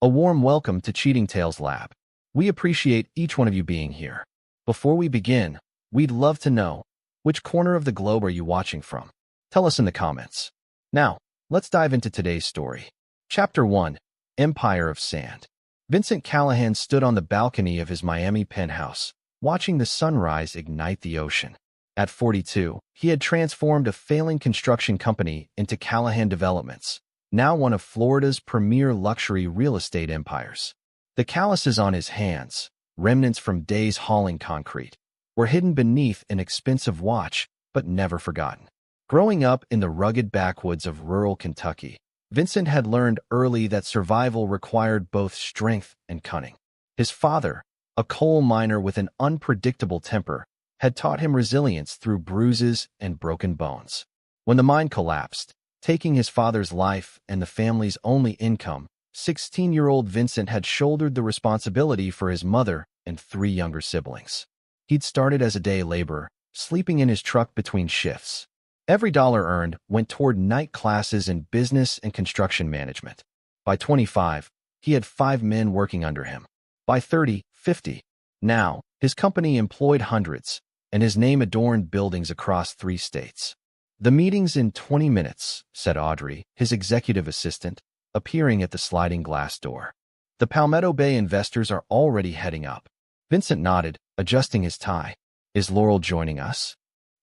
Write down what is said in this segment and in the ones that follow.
A warm welcome to Cheating Tales Lab. We appreciate each one of you being here. Before we begin, we'd love to know, which corner of the globe are you watching from? Tell us in the comments. Now, let's dive into today's story. Chapter 1, Empire of Sand. Vincent Callahan stood on the balcony of his Miami penthouse, watching the sunrise ignite the ocean. At 42, he had transformed a failing construction company into Callahan Developments, now one of Florida's premier luxury real estate empires. The calluses on his hands, remnants from days hauling concrete, were hidden beneath an expensive watch, but never forgotten. Growing up in the rugged backwoods of rural Kentucky, Vincent had learned early that survival required both strength and cunning. His father, a coal miner with an unpredictable temper, had taught him resilience through bruises and broken bones. When the mine collapsed, taking his father's life and the family's only income, 16-year-old Vincent had shouldered the responsibility for his mother and 3 younger siblings. He'd started as a day laborer, sleeping in his truck between shifts. Every dollar earned went toward night classes in business and construction management. By 25, he had 5 men working under him. By 30, 50. Now, his company employed hundreds, and his name adorned buildings across 3 states. "The meeting's in 20 minutes," said Audrey, his executive assistant, appearing at the sliding glass door. "The Palmetto Bay investors are already heading up." Vincent nodded, adjusting his tie. "Is Laurel joining us?"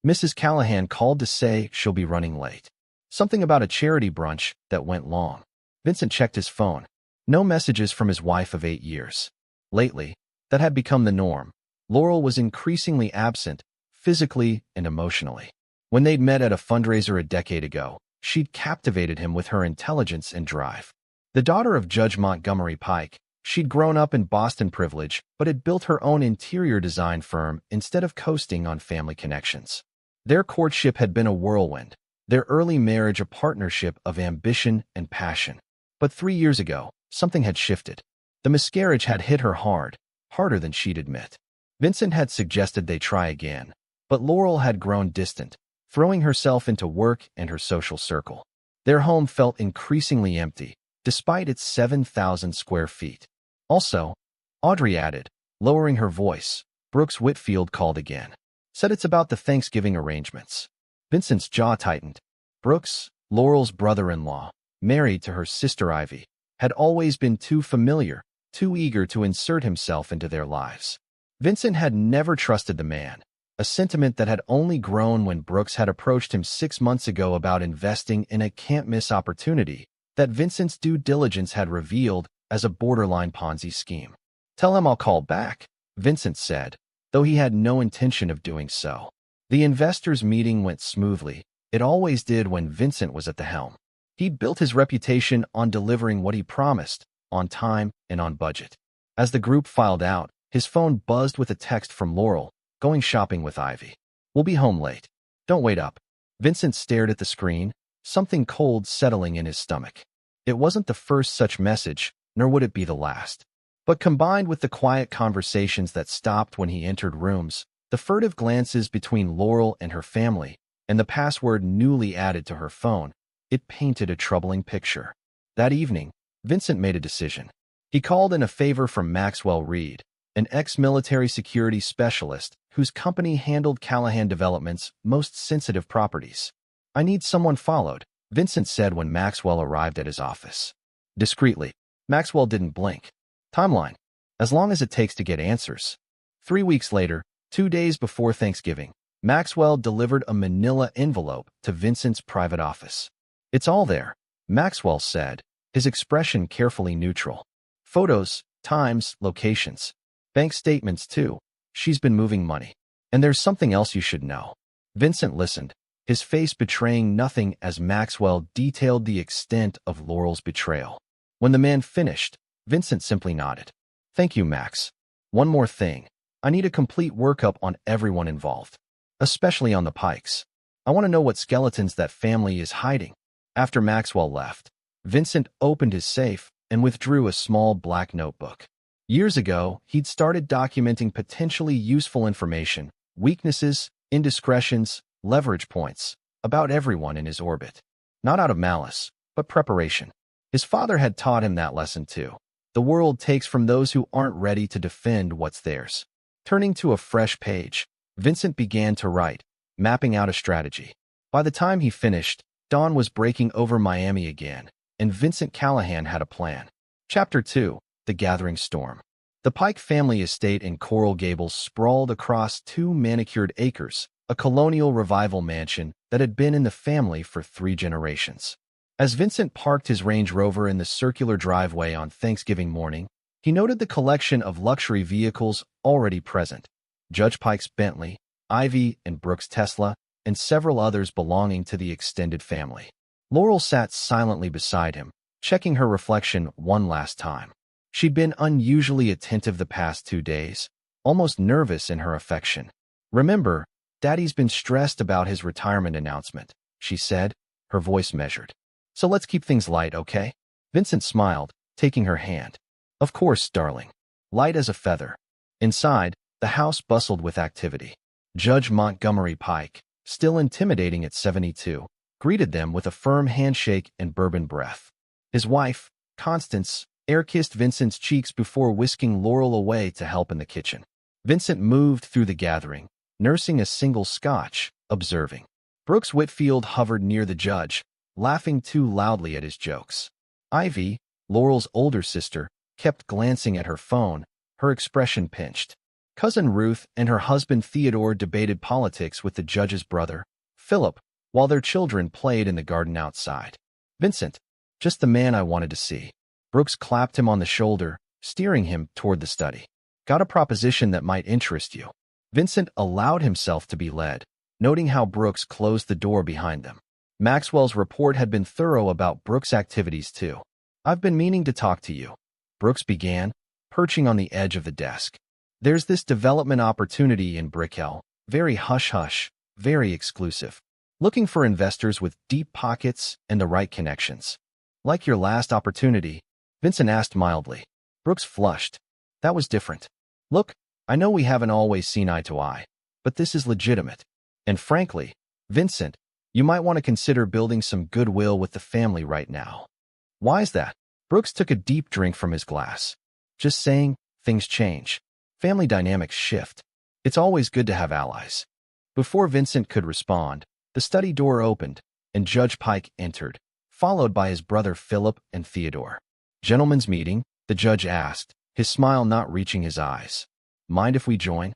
Mrs. Callahan called to say she'll be running late. Something about a charity brunch that went long. Vincent checked his phone. No messages from his wife of 8 years. Lately, that had become the norm. Laurel was increasingly absent, physically and emotionally. When they'd met at a fundraiser a decade ago, she'd captivated him with her intelligence and drive. The daughter of Judge Montgomery Pike, she'd grown up in Boston privilege but had built her own interior design firm instead of coasting on family connections. Their courtship had been a whirlwind, their early marriage a partnership of ambition and passion. But 3 years ago, something had shifted. The miscarriage had hit her hard, harder than she'd admit. Vincent had suggested they try again, but Laurel had grown distant, throwing herself into work and her social circle. Their home felt increasingly empty, despite its 7,000 square feet. Also, Audrey added, lowering her voice, "Brooks Whitfield called again. Said it's about the Thanksgiving arrangements." Vincent's jaw tightened. Brooks, Laurel's brother-in-law, married to her sister Ivy, had always been too familiar, too eager to insert himself into their lives. Vincent had never trusted the man, a sentiment that had only grown when Brooks had approached him 6 months ago about investing in a can't-miss opportunity that Vincent's due diligence had revealed as a borderline Ponzi scheme. "Tell him I'll call back," Vincent said, though he had no intention of doing so. The investors' meeting went smoothly. It always did when Vincent was at the helm. He'd built his reputation on delivering what he promised, on time and on budget. As the group filed out, his phone buzzed with a text from Laurel, "Going shopping with Ivy. We'll be home late. Don't wait up." Vincent stared at the screen, something cold settling in his stomach. It wasn't the first such message, nor would it be the last. But combined with the quiet conversations that stopped when he entered rooms, the furtive glances between Laurel and her family, and the password newly added to her phone, it painted a troubling picture. That evening, Vincent made a decision. He called in a favor from Maxwell Reed, an ex-military security specialist whose company handled Callahan Development's most sensitive properties. "I need someone followed," Vincent said when Maxwell arrived at his office. Discreetly, Maxwell didn't blink. "Timeline. As long as it takes to get answers." 3 weeks later, 2 days before Thanksgiving, Maxwell delivered a manila envelope to Vincent's private office. "It's all there," Maxwell said, his expression carefully neutral. "Photos, times, locations. Bank statements, too. She's been moving money. And there's something else you should know." Vincent listened, his face betraying nothing as Maxwell detailed the extent of Laurel's betrayal. When the man finished, Vincent simply nodded. "Thank you, Max. One more thing. I need a complete workup on everyone involved, especially on the Pikes. I want to know what skeletons that family is hiding." After Maxwell left, Vincent opened his safe and withdrew a small black notebook. Years ago, he'd started documenting potentially useful information, weaknesses, indiscretions, leverage points, about everyone in his orbit. Not out of malice, but preparation. His father had taught him that lesson too. the world takes from those who aren't ready to defend what's theirs. Turning to a fresh page, Vincent began to write, mapping out a strategy. By the time he finished, dawn was breaking over Miami again, and Vincent Callahan had a plan. Chapter 2, The Gathering Storm. The Pike family estate in Coral Gables sprawled across 2 manicured acres, a colonial revival mansion that had been in the family for 3 generations. As Vincent parked his Range Rover in the circular driveway on Thanksgiving morning, he noted the collection of luxury vehicles already present: Judge Pike's Bentley, Ivy and Brooks' Tesla, and several others belonging to the extended family. Laurel sat silently beside him, checking her reflection one last time. She'd been unusually attentive the past 2 days, almost nervous in her affection. "Remember, Daddy's been stressed about his retirement announcement," she said, her voice measured. "So let's keep things light, okay?" Vincent smiled, taking her hand. "Of course, darling." Light as a feather. Inside, the house bustled with activity. Judge Montgomery Pike, still intimidating at 72, greeted them with a firm handshake and bourbon breath. His wife, Constance, air-kissed Vincent's cheeks before whisking Laurel away to help in the kitchen. Vincent moved through the gathering, nursing a single scotch, observing. Brooks Whitfield hovered near the judge, laughing too loudly at his jokes. Ivy, Laurel's older sister, kept glancing at her phone, her expression pinched. Cousin Ruth and her husband Theodore debated politics with the judge's brother, Philip, while their children played in the garden outside. "Vincent, just the man I wanted to see." Brooks clapped him on the shoulder, steering him toward the study. "Got a proposition that might interest you." Vincent allowed himself to be led, noting how Brooks closed the door behind them. Maxwell's report had been thorough about Brooks' activities too. "I've been meaning to talk to you," Brooks began, perching on the edge of the desk. "There's this development opportunity in Brickell, very hush-hush, very exclusive. Looking for investors with deep pockets and the right connections." "Like your last opportunity?" Vincent asked mildly. Brooks flushed. "That was different. Look, I know we haven't always seen eye to eye, but this is legitimate. And frankly, Vincent, you might want to consider building some goodwill with the family right now." "Why's that?" Brooks took a deep drink from his glass. "Just saying, things change. Family dynamics shift. It's always good to have allies." Before Vincent could respond, the study door opened, and Judge Pike entered, followed by his brother Philip and Theodore. "Gentlemen's meeting?" the judge asked, his smile not reaching his eyes. "Mind if we join?"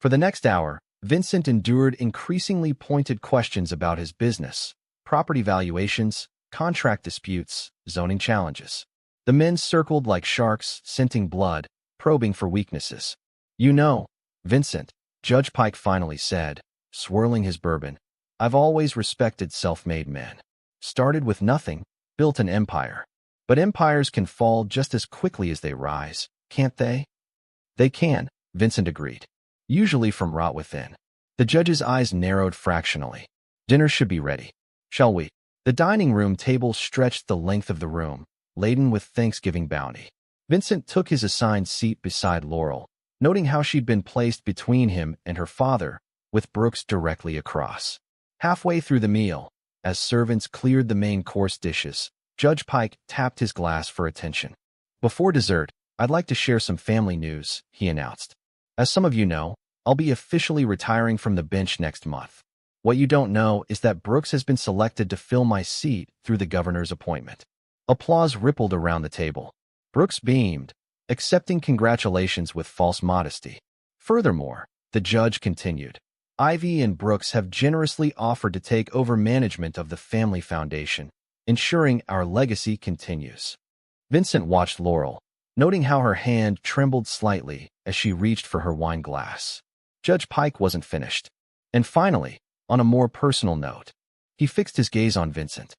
For the next hour, Vincent endured increasingly pointed questions about his business, property valuations, contract disputes, zoning challenges. The men circled like sharks, scenting blood, probing for weaknesses. "You know, Vincent," Judge Pike finally said, swirling his bourbon, "I've always respected self-made men. Started with nothing, built an empire. But empires can fall just as quickly as they rise, can't they?" "They can," Vincent agreed. "Usually from rot within." The judge's eyes narrowed fractionally. "Dinner should be ready. Shall we?" The dining room table stretched the length of the room, laden with Thanksgiving bounty. Vincent took his assigned seat beside Laurel, noting how she'd been placed between him and her father, with Brooks directly across. Halfway through the meal, as servants cleared the main course dishes, Judge Pike tapped his glass for attention. "Before dessert, I'd like to share some family news," he announced. "As some of you know, I'll be officially retiring from the bench next month. What you don't know is that Brooks has been selected to fill my seat through the governor's appointment." Applause rippled around the table. Brooks beamed, accepting congratulations with false modesty. "Furthermore," the judge continued, "Ivy and Brooks have generously offered to take over management of the family foundation, ensuring our legacy continues." Vincent watched Laurel, noting how her hand trembled slightly as she reached for her wine glass. Judge Pike wasn't finished. And finally, on a more personal note, he fixed his gaze on Vincent.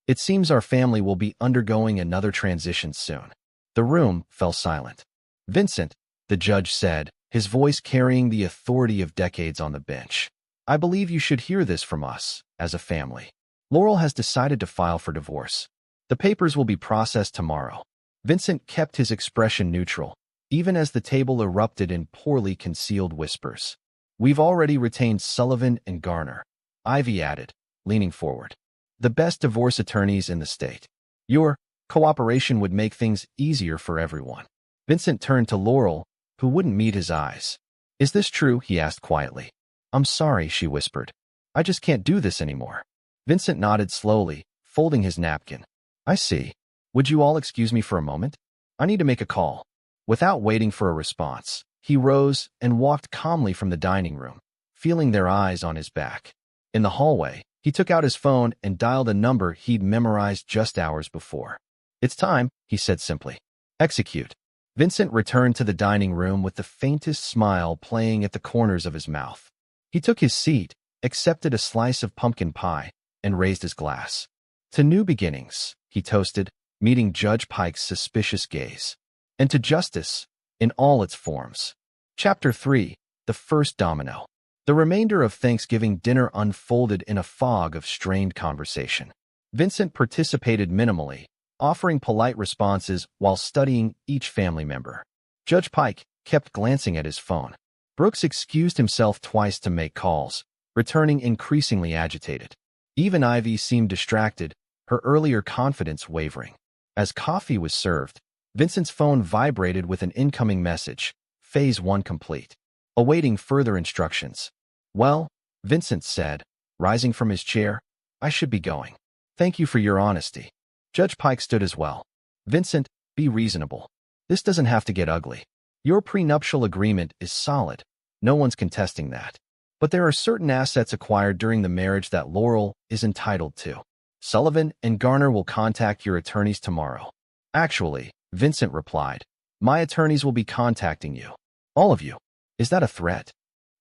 "It seems our family will be undergoing another transition soon." The room fell silent. "Vincent," the judge said, his voice carrying the authority of decades on the bench, "I believe you should hear this from us, as a family. Laurel has decided to file for divorce. The papers will be processed tomorrow." Vincent kept his expression neutral, even as the table erupted in poorly concealed whispers. "We've already retained Sullivan and Garner," Ivy added, leaning forward. "The best divorce attorneys in the state. You're Cooperation would make things easier for everyone. Vincent turned to Laurel, who wouldn't meet his eyes. "Is this true?" he asked quietly. "I'm sorry," she whispered. "I just can't do this anymore." Vincent nodded slowly, folding his napkin. "I see. Would you all excuse me for a moment? I need to make a call." Without waiting for a response, he rose and walked calmly from the dining room, feeling their eyes on his back. In the hallway, he took out his phone and dialed a number he'd memorized just hours before. "It's time," he said simply. "Execute." Vincent returned to the dining room with the faintest smile playing at the corners of his mouth. He took his seat, accepted a slice of pumpkin pie, and raised his glass. "To new beginnings," he toasted, meeting Judge Pike's suspicious gaze. "And to justice, in all its forms." Chapter 3. The First Domino. The remainder of Thanksgiving dinner unfolded in a fog of strained conversation. Vincent participated minimally, offering polite responses while studying each family member. Judge Pike kept glancing at his phone. Brooks excused himself twice to make calls, returning increasingly agitated. Even Ivy seemed distracted, her earlier confidence wavering. As coffee was served, Vincent's phone vibrated with an incoming message, Phase 1 complete. Awaiting further instructions. "Well," Vincent said, rising from his chair, "I should be going. Thank you for your honesty." Judge Pike stood as well. "Vincent, be reasonable. This doesn't have to get ugly. Your prenuptial agreement is solid. No one's contesting that. But there are certain assets acquired during the marriage that Laurel is entitled to. Sullivan and Garner will contact your attorneys tomorrow." "Actually," Vincent replied, "my attorneys will be contacting you. All of you." "Is that a threat?"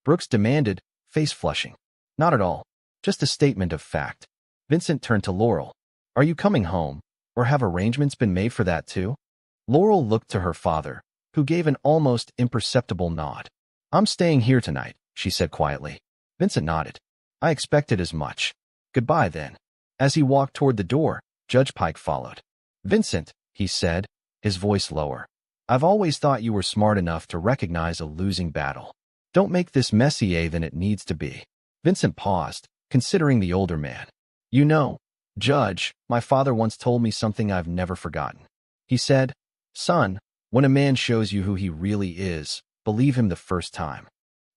Brooks demanded, face flushing. "Not at all. Just a statement of fact." Vincent turned to Laurel. "Are you coming home, or have arrangements been made for that too?" Laurel looked to her father, who gave an almost imperceptible nod. "I'm staying here tonight," she said quietly. Vincent nodded. "I expected as much. Goodbye then." As he walked toward the door, Judge Pike followed. "Vincent," he said, his voice lower, "I've always thought you were smart enough to recognize a losing battle. Don't make this messier than it needs to be." Vincent paused, considering the older man. "You know, Judge, my father once told me something I've never forgotten. He said, 'Son, when a man shows you who he really is, believe him the first time.'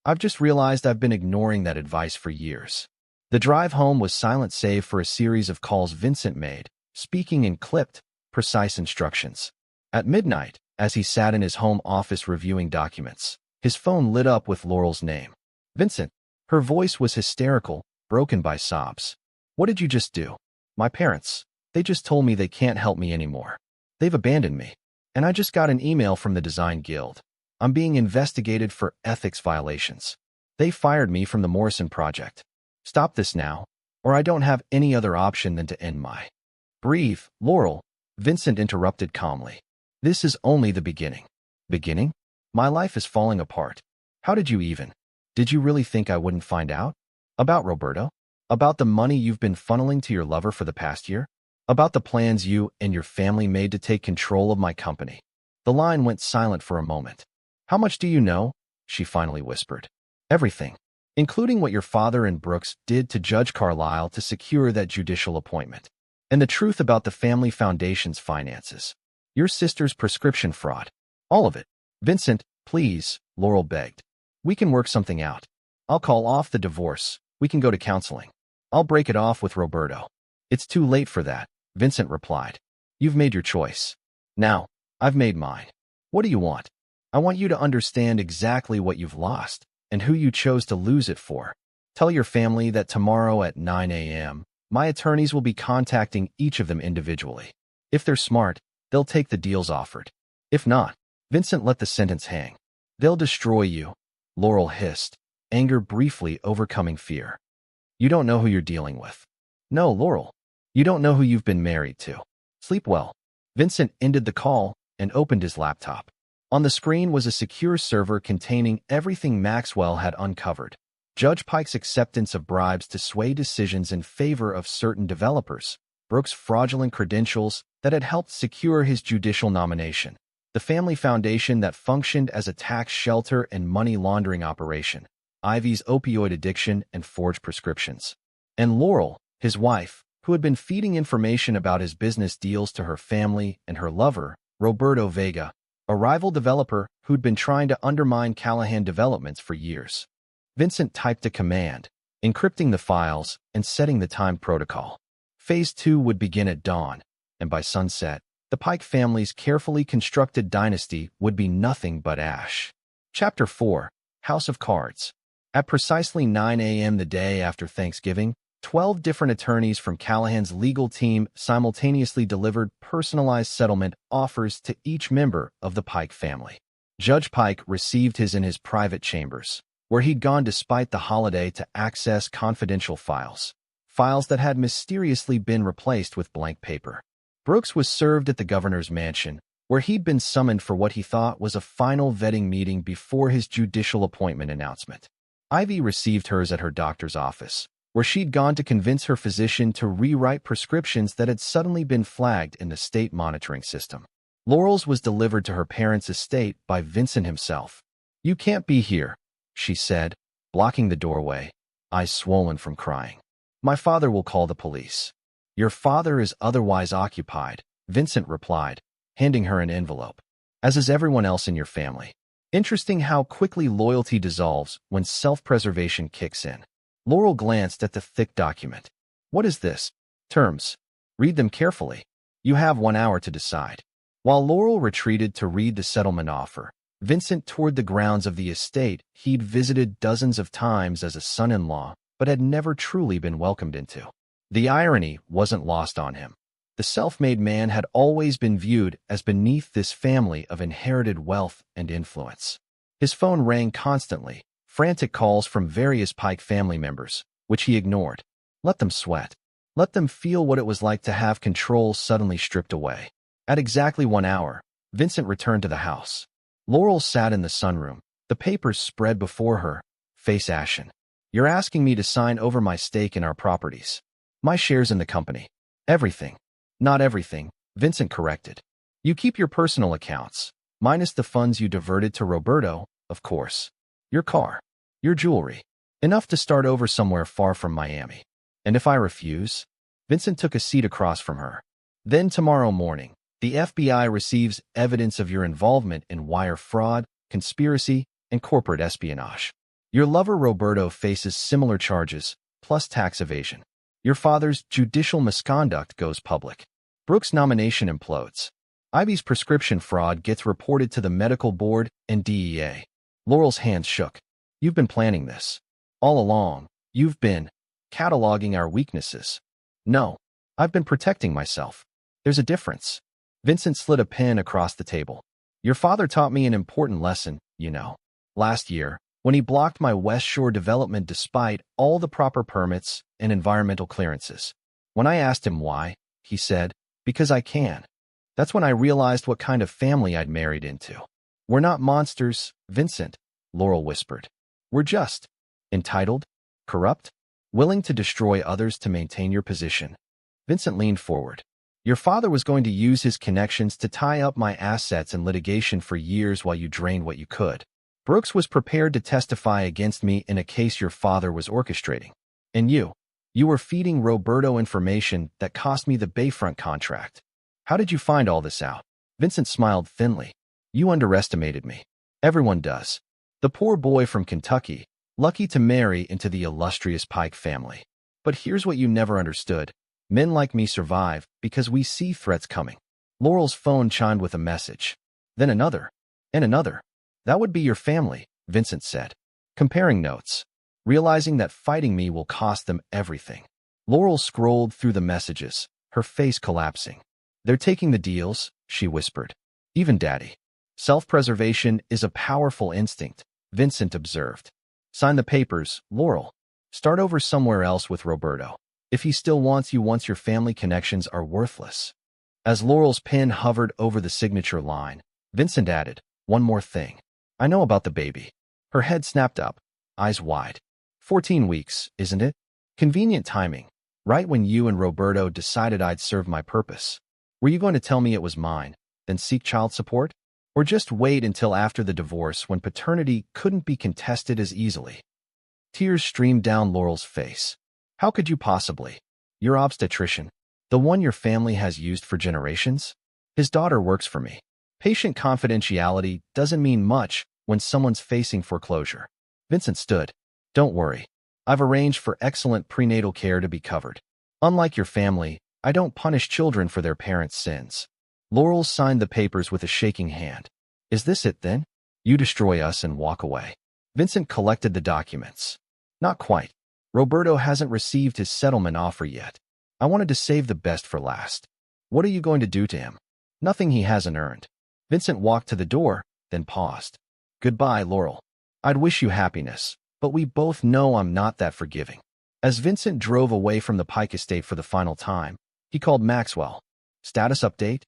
I've just realized I've been ignoring that advice for years." The drive home was silent save for a series of calls Vincent made, speaking in clipped, precise instructions. At midnight, as he sat in his home office reviewing documents, his phone lit up with Laurel's name. "Vincent." Her voice was hysterical, broken by sobs. "What did you just do?" "My parents. They just told me they can't help me anymore. They've abandoned me. And I just got an email from the Design Guild. I'm being investigated for ethics violations. They fired me from the Morrison project. Stop this now, or I don't have any other option than to end my..." "Breathe, Laurel," Vincent interrupted calmly. "This is only the beginning." "Beginning? My life is falling apart. How did you even? Did you really think I wouldn't find out? About Roberto? About the money you've been funneling to your lover for the past year? About the plans you and your family made to take control of my company?" The line went silent for a moment. "How much do you know?" she finally whispered. "Everything, including what your father and Brooks did to Judge Carlisle to secure that judicial appointment. And the truth about the family foundation's finances. Your sister's prescription fraud. All of it." "Vincent, please," Laurel begged. "We can work something out. I'll call off the divorce. We can go to counseling. I'll break it off with Roberto." "It's too late for that," Vincent replied. "You've made your choice. Now, I've made mine. What do you want?" "I want you to understand exactly what you've lost and who you chose to lose it for. Tell your family that tomorrow at 9 a.m., my attorneys will be contacting each of them individually. If they're smart, they'll take the deals offered. If not," Vincent let the sentence hang. "They'll destroy you," Laurel hissed, anger briefly overcoming fear. "You don't know who you're dealing with." "No, Laurel. You don't know who you've been married to. Sleep well." Vincent ended the call and opened his laptop. On the screen was a secure server containing everything Maxwell had uncovered. Judge Pike's acceptance of bribes to sway decisions in favor of certain developers, Brooks' fraudulent credentials that had helped secure his judicial nomination, the family foundation that functioned as a tax shelter and money laundering operation, Ivy's opioid addiction and forged prescriptions, and Laurel, his wife, who had been feeding information about his business deals to her family and her lover, Roberto Vega, a rival developer who'd been trying to undermine Callahan Developments for years. Vincent typed a command, encrypting the files and setting the timed protocol. Phase 2 would begin at dawn, and by sunset, the Pike family's carefully constructed dynasty would be nothing but ash. Chapter 4, House of Cards. At precisely 9 a.m. the day after Thanksgiving, 12 different attorneys from Callahan's legal team simultaneously delivered personalized settlement offers to each member of the Pike family. Judge Pike received his in his private chambers, where he'd gone despite the holiday to access confidential files that had mysteriously been replaced with blank paper. Brooks was served at the governor's mansion, where he'd been summoned for what he thought was a final vetting meeting before his judicial appointment announcement. Ivy received hers at her doctor's office, where she'd gone to convince her physician to rewrite prescriptions that had suddenly been flagged in the state monitoring system. Laurel's was delivered to her parents' estate by Vincent himself. "You can't be here," she said, blocking the doorway, eyes swollen from crying. "My father will call the police." "Your father is otherwise occupied," Vincent replied, handing her an envelope, "as is everyone else in your family." Interesting how quickly loyalty dissolves when self-preservation kicks in. Laurel glanced at the thick document. "What is this?" "Terms. Read them carefully. You have 1 hour to decide." While Laurel retreated to read the settlement offer, Vincent toured the grounds of the estate he'd visited dozens of times as a son-in-law, but had never truly been welcomed into. The irony wasn't lost on him. The self-made man had always been viewed as beneath this family of inherited wealth and influence. His phone rang constantly, frantic calls from various Pike family members, which he ignored. Let them sweat. Let them feel what it was like to have control suddenly stripped away. At exactly 1 hour, Vincent returned to the house. Laurel sat in the sunroom, the papers spread before her, face ashen. "You're asking me to sign over my stake in our properties. My shares in the company. Everything." "Not everything," Vincent corrected. "You keep your personal accounts, minus the funds you diverted to Roberto, of course. Your car. Your jewelry. Enough to start over somewhere far from Miami. And if I refuse?" Vincent took a seat across from her. "Then tomorrow morning, the FBI receives evidence of your involvement in wire fraud, conspiracy, and corporate espionage. Your lover Roberto faces similar charges, plus tax evasion. Your father's judicial misconduct goes public. Brooks' nomination implodes. Ivy's prescription fraud gets reported to the medical board and DEA." Laurel's hands shook. "You've been planning this. All along, you've been cataloging our weaknesses." "No, I've been protecting myself. There's a difference." Vincent slid a pen across the table. "Your father taught me an important lesson, you know. Last year, when he blocked my West Shore development despite all the proper permits and environmental clearances. When I asked him why, he said, 'Because I can.' That's when I realized what kind of family I'd married into." "We're not monsters, Vincent," Laurel whispered. "We're just entitled, corrupt, willing to destroy others to maintain your position." Vincent leaned forward. "Your father was going to use his connections to tie up my assets in litigation for years while you drained what you could. Brooks was prepared to testify against me in a case your father was orchestrating. And you were feeding Roberto information that cost me the Bayfront contract. How did you find all this out?" Vincent smiled thinly. "You underestimated me. Everyone does. The poor boy from Kentucky, lucky to marry into the illustrious Pike family. But here's what you never understood. Men like me survive because we see threats coming." Laurel's phone chimed with a message. Then another. And another. "That would be your family," Vincent said, comparing notes, realizing that fighting me will cost them everything. Laurel scrolled through the messages, her face collapsing. "They're taking the deals," she whispered. "Even Daddy." "Self-preservation is a powerful instinct," Vincent observed. "Sign the papers, Laurel. Start over somewhere else with Roberto. If he still wants you once your family connections are worthless." As Laurel's pen hovered over the signature line, Vincent added, "One more thing. I know about the baby." Her head snapped up, eyes wide. 14 weeks, isn't it? Convenient timing. Right when you and Roberto decided I'd served my purpose. Were you going to tell me it was mine, then seek child support? Or just wait until after the divorce when paternity couldn't be contested as easily?" Tears streamed down Laurel's face. "How could you possibly?" Your obstetrician? The one your family has used for generations? His daughter works for me. Patient confidentiality doesn't mean much when someone's facing foreclosure. Vincent stood. Don't worry. I've arranged for excellent prenatal care to be covered. Unlike your family, I don't punish children for their parents' sins. Laurel signed the papers with a shaking hand. Is this it then? You destroy us and walk away. Vincent collected the documents. Not quite. Roberto hasn't received his settlement offer yet. I wanted to save the best for last. What are you going to do to him? Nothing he hasn't earned. Vincent walked to the door, then paused. Goodbye, Laurel. I'd wish you happiness, but we both know I'm not that forgiving. As Vincent drove away from the Pike estate for the final time, he called Maxwell. Status update?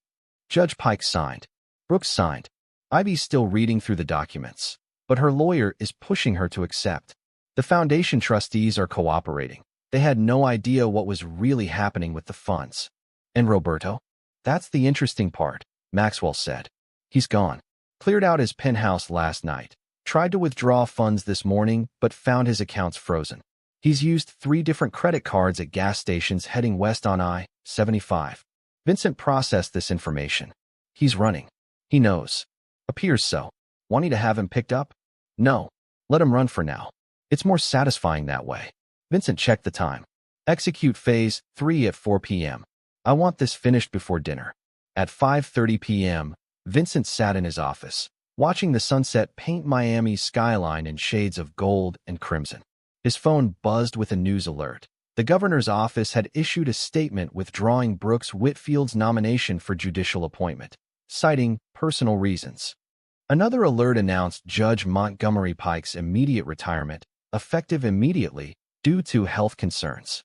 Judge Pike signed. Brooks signed. Ivy's still reading through the documents, but her lawyer is pushing her to accept. The foundation trustees are cooperating. They had no idea what was really happening with the funds. And Roberto? That's the interesting part, Maxwell said. He's gone. Cleared out his penthouse last night. Tried to withdraw funds this morning, but found his accounts frozen. He's used 3 different credit cards at gas stations heading west on I-75. Vincent processed this information. He's running. He knows. Appears so. Wanting to have him picked up? No. Let him run for now. It's more satisfying that way. Vincent checked the time. Execute phase 3 at 4 p.m. I want this finished before dinner. At 5:30 p.m., Vincent sat in his office, watching the sunset paint Miami's skyline in shades of gold and crimson. His phone buzzed with a news alert. The governor's office had issued a statement withdrawing Brooks Whitfield's nomination for judicial appointment, citing personal reasons. Another alert announced Judge Montgomery Pike's immediate retirement, effective immediately, due to health concerns.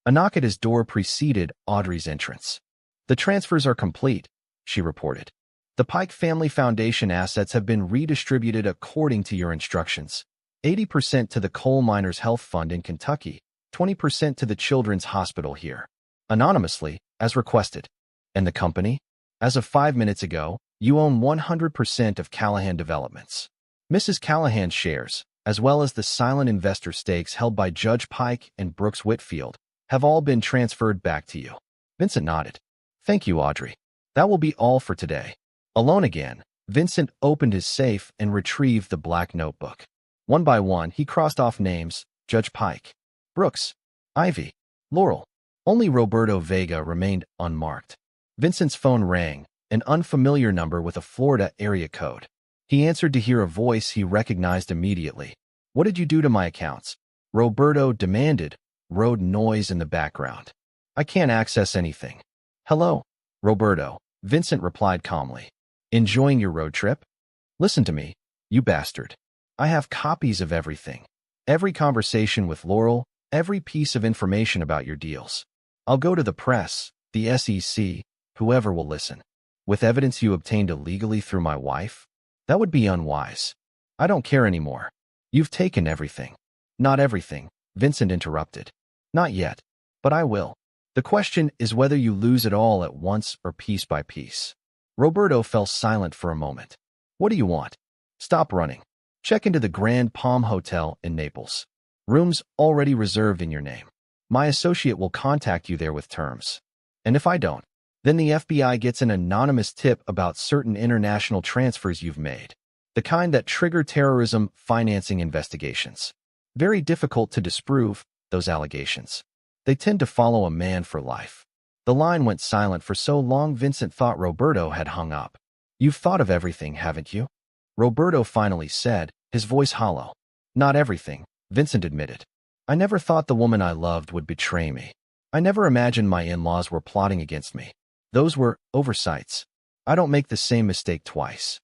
A knock at his door preceded Audrey's entrance. The transfers are complete, she reported. The Pike Family Foundation assets have been redistributed according to your instructions. 80% to the Coal Miners Health Fund in Kentucky, 20% to the Children's Hospital here. Anonymously, as requested. And the company? As of 5 minutes ago, you own 100% of Callahan Developments. Mrs. Callahan's shares, as well as the silent investor stakes held by Judge Pike and Brooks Whitfield, have all been transferred back to you. Vincent nodded. Thank you, Audrey. That will be all for today. Alone again, Vincent opened his safe and retrieved the black notebook. One by one, he crossed off names: Judge Pike, Brooks, Ivy, Laurel. Only Roberto Vega remained unmarked. Vincent's phone rang, an unfamiliar number with a Florida area code. He answered to hear a voice he recognized immediately. What did you do to my accounts? Roberto demanded, road noise in the background. I can't access anything. Hello, Roberto, Vincent replied calmly. Enjoying your road trip? Listen to me, you bastard. I have copies of everything. Every conversation with Laurel, every piece of information about your deals. I'll go to the press, the SEC, whoever will listen. With evidence you obtained illegally through my wife? That would be unwise. I don't care anymore. You've taken everything. Not everything, Vincent interrupted. Not yet, but I will. The question is whether you lose it all at once or piece by piece. Roberto fell silent for a moment. What do you want? Stop running. Check into the Grand Palm Hotel in Naples. Rooms already reserved in your name. My associate will contact you there with terms. And if I don't, then the FBI gets an anonymous tip about certain international transfers you've made. The kind that trigger terrorism financing investigations. Very difficult to disprove, those allegations. They tend to follow a man for life. The line went silent for so long Vincent thought Roberto had hung up. You've thought of everything, haven't you? Roberto finally said, his voice hollow. Not everything, Vincent admitted. I never thought the woman I loved would betray me. I never imagined my in-laws were plotting against me. Those were oversights. I don't make the same mistake twice.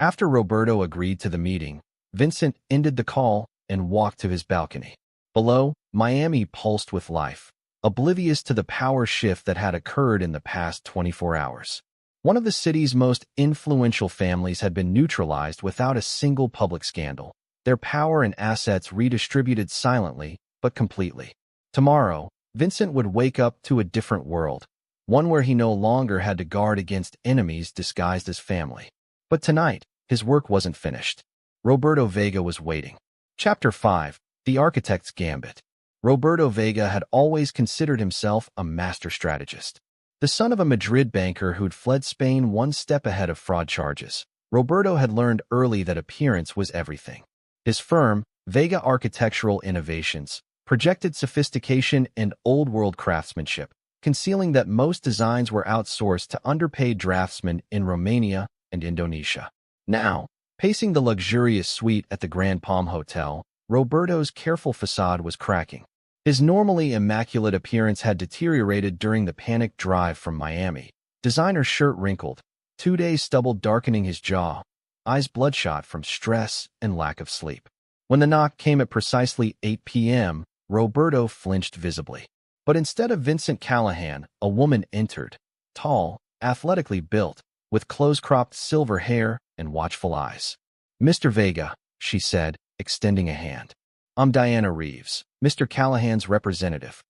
After Roberto agreed to the meeting, Vincent ended the call and walked to his balcony. Below, Miami pulsed with life, oblivious to the power shift that had occurred in the past 24 hours. One of the city's most influential families had been neutralized without a single public scandal, their power and assets redistributed silently but completely. Tomorrow, Vincent would wake up to a different world, one where he no longer had to guard against enemies disguised as family. But tonight, his work wasn't finished. Roberto Vega was waiting. Chapter 5, The Architect's Gambit. Roberto Vega had always considered himself a master strategist. The son of a Madrid banker who'd fled Spain one step ahead of fraud charges, Roberto had learned early that appearance was everything. His firm, Vega Architectural Innovations, projected sophistication and old-world craftsmanship, concealing that most designs were outsourced to underpaid draftsmen in Romania and Indonesia. Now, pacing the luxurious suite at the Grand Palm Hotel, Roberto's careful facade was cracking. His normally immaculate appearance had deteriorated during the panicked drive from Miami. Designer shirt wrinkled, 2 days stubble darkening his jaw, eyes bloodshot from stress and lack of sleep. When the knock came at precisely 8 p.m., Roberto flinched visibly. But instead of Vincent Callahan, a woman entered, tall, athletically built, with close-cropped silver hair and watchful eyes. "Mr. Vega," she said, extending a hand. "I'm Diana Reeves, Mr. Callahan's representative."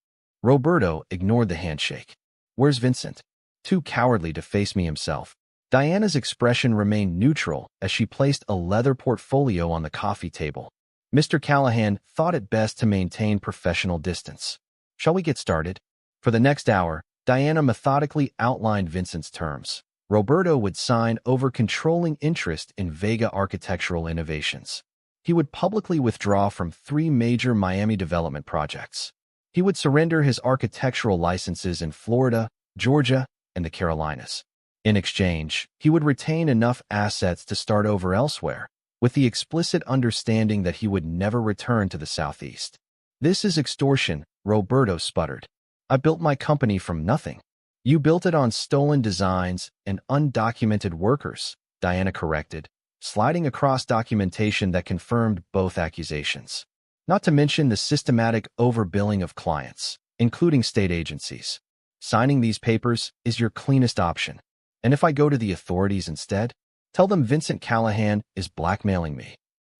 Roberto ignored the handshake. "Where's Vincent?" Too cowardly to face me himself. Diana's expression remained neutral as she placed a leather portfolio on the coffee table. Mr. Callahan thought it best to maintain professional distance. "Shall we get started?" For the next hour, Diana methodically outlined Vincent's terms. Roberto would sign over controlling interest in Vega Architectural Innovations. He would publicly withdraw from 3 major Miami development projects. He would surrender his architectural licenses in Florida, Georgia, and the Carolinas. In exchange, he would retain enough assets to start over elsewhere, with the explicit understanding that he would never return to the Southeast. "This is extortion," Roberto sputtered. "I built my company from nothing." "You built it on stolen designs and undocumented workers," Diana corrected, sliding across documentation that confirmed both accusations. "Not to mention the systematic overbilling of clients, including state agencies. Signing these papers is your cleanest option. And if I go to the authorities instead, tell them Vincent Callahan is blackmailing me."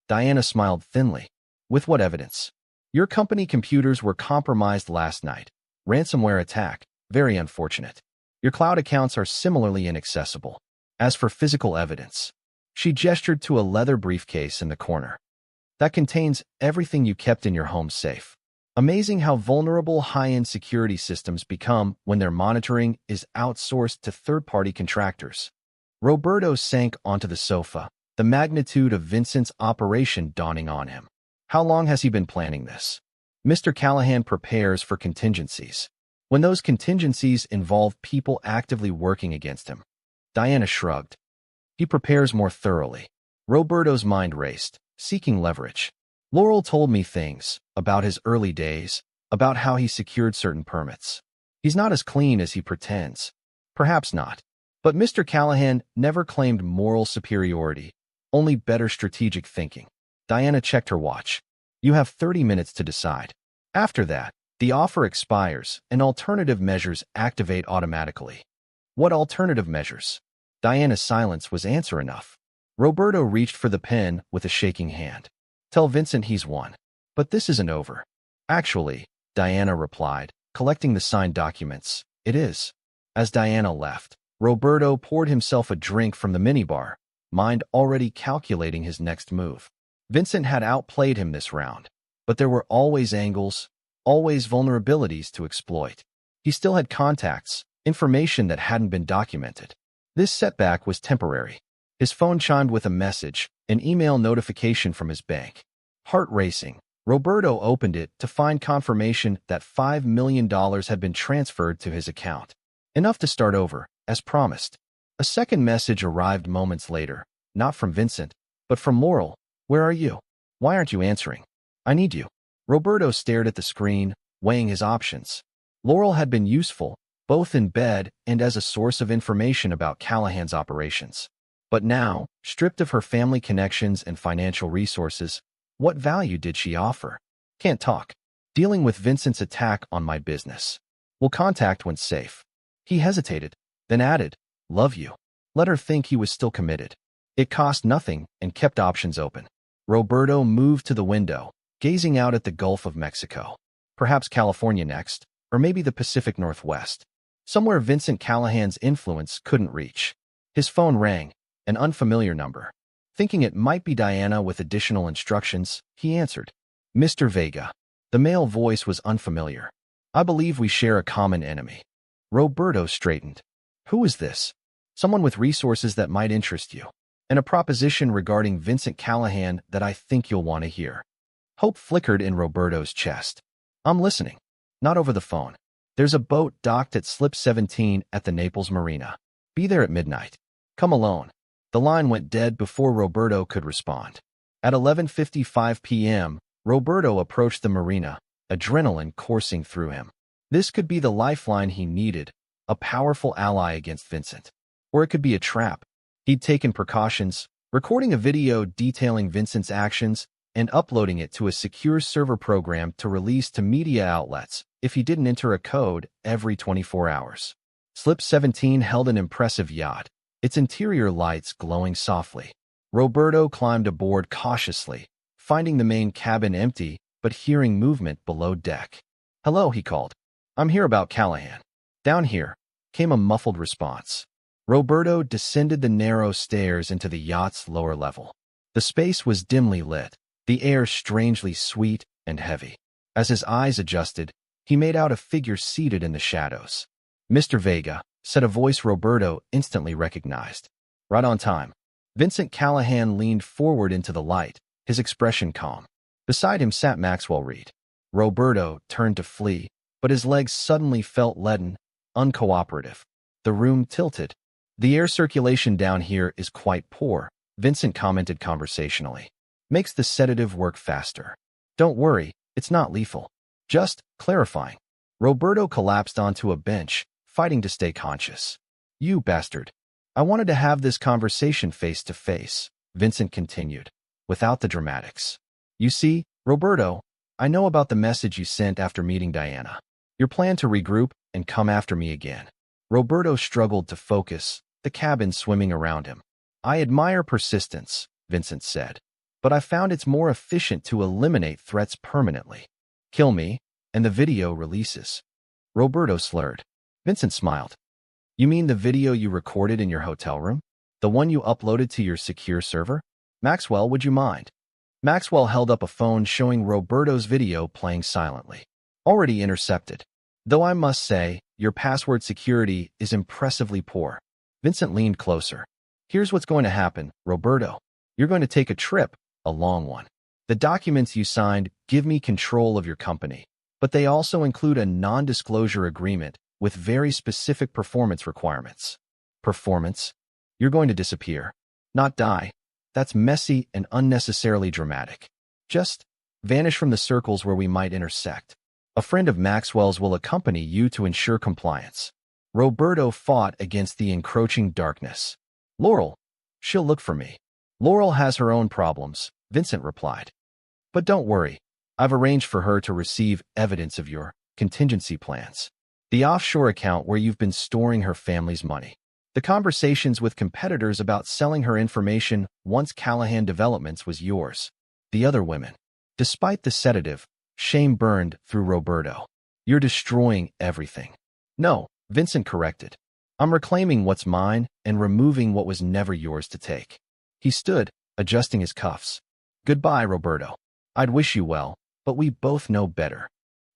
Diana smiled thinly. "With what evidence?" "Your company computers were compromised last night. Ransomware attack. Very unfortunate. Your cloud accounts are similarly inaccessible. As for physical evidence," she gestured to a leather briefcase in the corner, "that contains everything you kept in your home safe." Amazing how vulnerable high-end security systems become when their monitoring is outsourced to third-party contractors. Roberto sank onto the sofa, the magnitude of Vincent's operation dawning on him. "How long has he been planning this?" "Mr. Callahan prepares for contingencies. When those contingencies involve people actively working against him." Diana shrugged. "He prepares more thoroughly." Roberto's mind raced, seeking leverage. "Laurel told me things about his early days, about how he secured certain permits. He's not as clean as he pretends." "Perhaps not. But Mr. Callahan never claimed moral superiority, only better strategic thinking." Diana checked her watch. "You have 30 minutes to decide. After that, the offer expires and alternative measures activate automatically." "What alternative measures?" Diana's silence was answer enough. Roberto reached for the pen with a shaking hand. "Tell Vincent he's won. But this isn't over." "Actually," Diana replied, collecting the signed documents, "it is." As Diana left, Roberto poured himself a drink from the minibar, mind already calculating his next move. Vincent had outplayed him this round, but there were always angles, always vulnerabilities to exploit. He still had contacts, information that hadn't been documented. This setback was temporary. His phone chimed with a message, an email notification from his bank. Heart racing, Roberto opened it to find confirmation that $5 million had been transferred to his account. Enough to start over, as promised. A second message arrived moments later, not from Vincent, but from Laurel. "Where are you? Why aren't you answering? I need you." Roberto stared at the screen, weighing his options. Laurel had been useful, both in bed and as a source of information about Callahan's operations. But now, stripped of her family connections and financial resources, what value did she offer? "Can't talk. Dealing with Vincent's attack on my business. Will contact when safe." He hesitated, then added, "Love you." Let her think he was still committed. It cost nothing and kept options open. Roberto moved to the window, gazing out at the Gulf of Mexico. Perhaps California next, or maybe the Pacific Northwest. Somewhere Vincent Callahan's influence couldn't reach. His phone rang, an unfamiliar number. Thinking it might be Diana with additional instructions, he answered. "Mr. Vega." The male voice was unfamiliar. I believe we share a common enemy. Roberto straightened. Who is this? Someone with resources that might interest you. And a proposition regarding Vincent Callahan that I think you'll want to hear. Hope flickered in Roberto's chest. I'm listening. Not over the phone. There's a boat docked at Slip 17 at the Naples Marina. Be there at midnight. Come alone. The line went dead before Roberto could respond. At 11:55 p.m., Roberto approached the marina, adrenaline coursing through him. This could be the lifeline he needed, a powerful ally against Vincent. Or it could be a trap. He'd taken precautions, recording a video detailing Vincent's actions and uploading it to a secure server program to release to media outlets if he didn't enter a code every 24 hours. Slip 17 held an impressive yacht, its interior lights glowing softly. Roberto climbed aboard cautiously, finding the main cabin empty but hearing movement below deck. Hello, he called. I'm here about Callahan. Down here, came a muffled response. Roberto descended the narrow stairs into the yacht's lower level. The space was dimly lit, the air strangely sweet and heavy. As his eyes adjusted, he made out a figure seated in the shadows. Mr. Vega, said a voice Roberto instantly recognized. Right on time. Vincent Callahan leaned forward into the light, his expression calm. Beside him sat Maxwell Reed. Roberto turned to flee, but his legs suddenly felt leaden, uncooperative. The room tilted. The air circulation down here is quite poor, Vincent commented conversationally. Makes the sedative work faster. Don't worry, it's not lethal. Just clarifying. Roberto collapsed onto a bench, fighting to stay conscious. You bastard. I wanted to have this conversation face to face, Vincent continued, without the dramatics. You see, Roberto, I know about the message you sent after meeting Diana. Your plan to regroup and come after me again. Roberto struggled to focus, the cabin swimming around him. I admire persistence, Vincent said, but I found it's more efficient to eliminate threats permanently. Kill me, and the video releases. Roberto slurred. Vincent smiled. You mean the video you recorded in your hotel room? The one you uploaded to your secure server? Maxwell, would you mind? Maxwell held up a phone showing Roberto's video playing silently. Already intercepted. Though I must say, your password security is impressively poor. Vincent leaned closer. Here's what's going to happen, Roberto. You're going to take a trip, a long one. The documents you signed give me control of your company, but they also include a non-disclosure agreement with very specific performance requirements. Performance? You're going to disappear. Not die. That's messy and unnecessarily dramatic. Just vanish from the circles where we might intersect. A friend of Maxwell's will accompany you to ensure compliance. Roberto fought against the encroaching darkness. Laurel, she'll look for me. Laurel has her own problems, Vincent replied. But don't worry. I've arranged for her to receive evidence of your contingency plans. The offshore account where you've been storing her family's money. The conversations with competitors about selling her information once Callahan Developments was yours. The other women. Despite the sedative, shame burned through Roberto. You're destroying everything. No, Vincent corrected. I'm reclaiming what's mine and removing what was never yours to take. He stood, adjusting his cuffs. Goodbye, Roberto. I'd wish you well, but we both know better.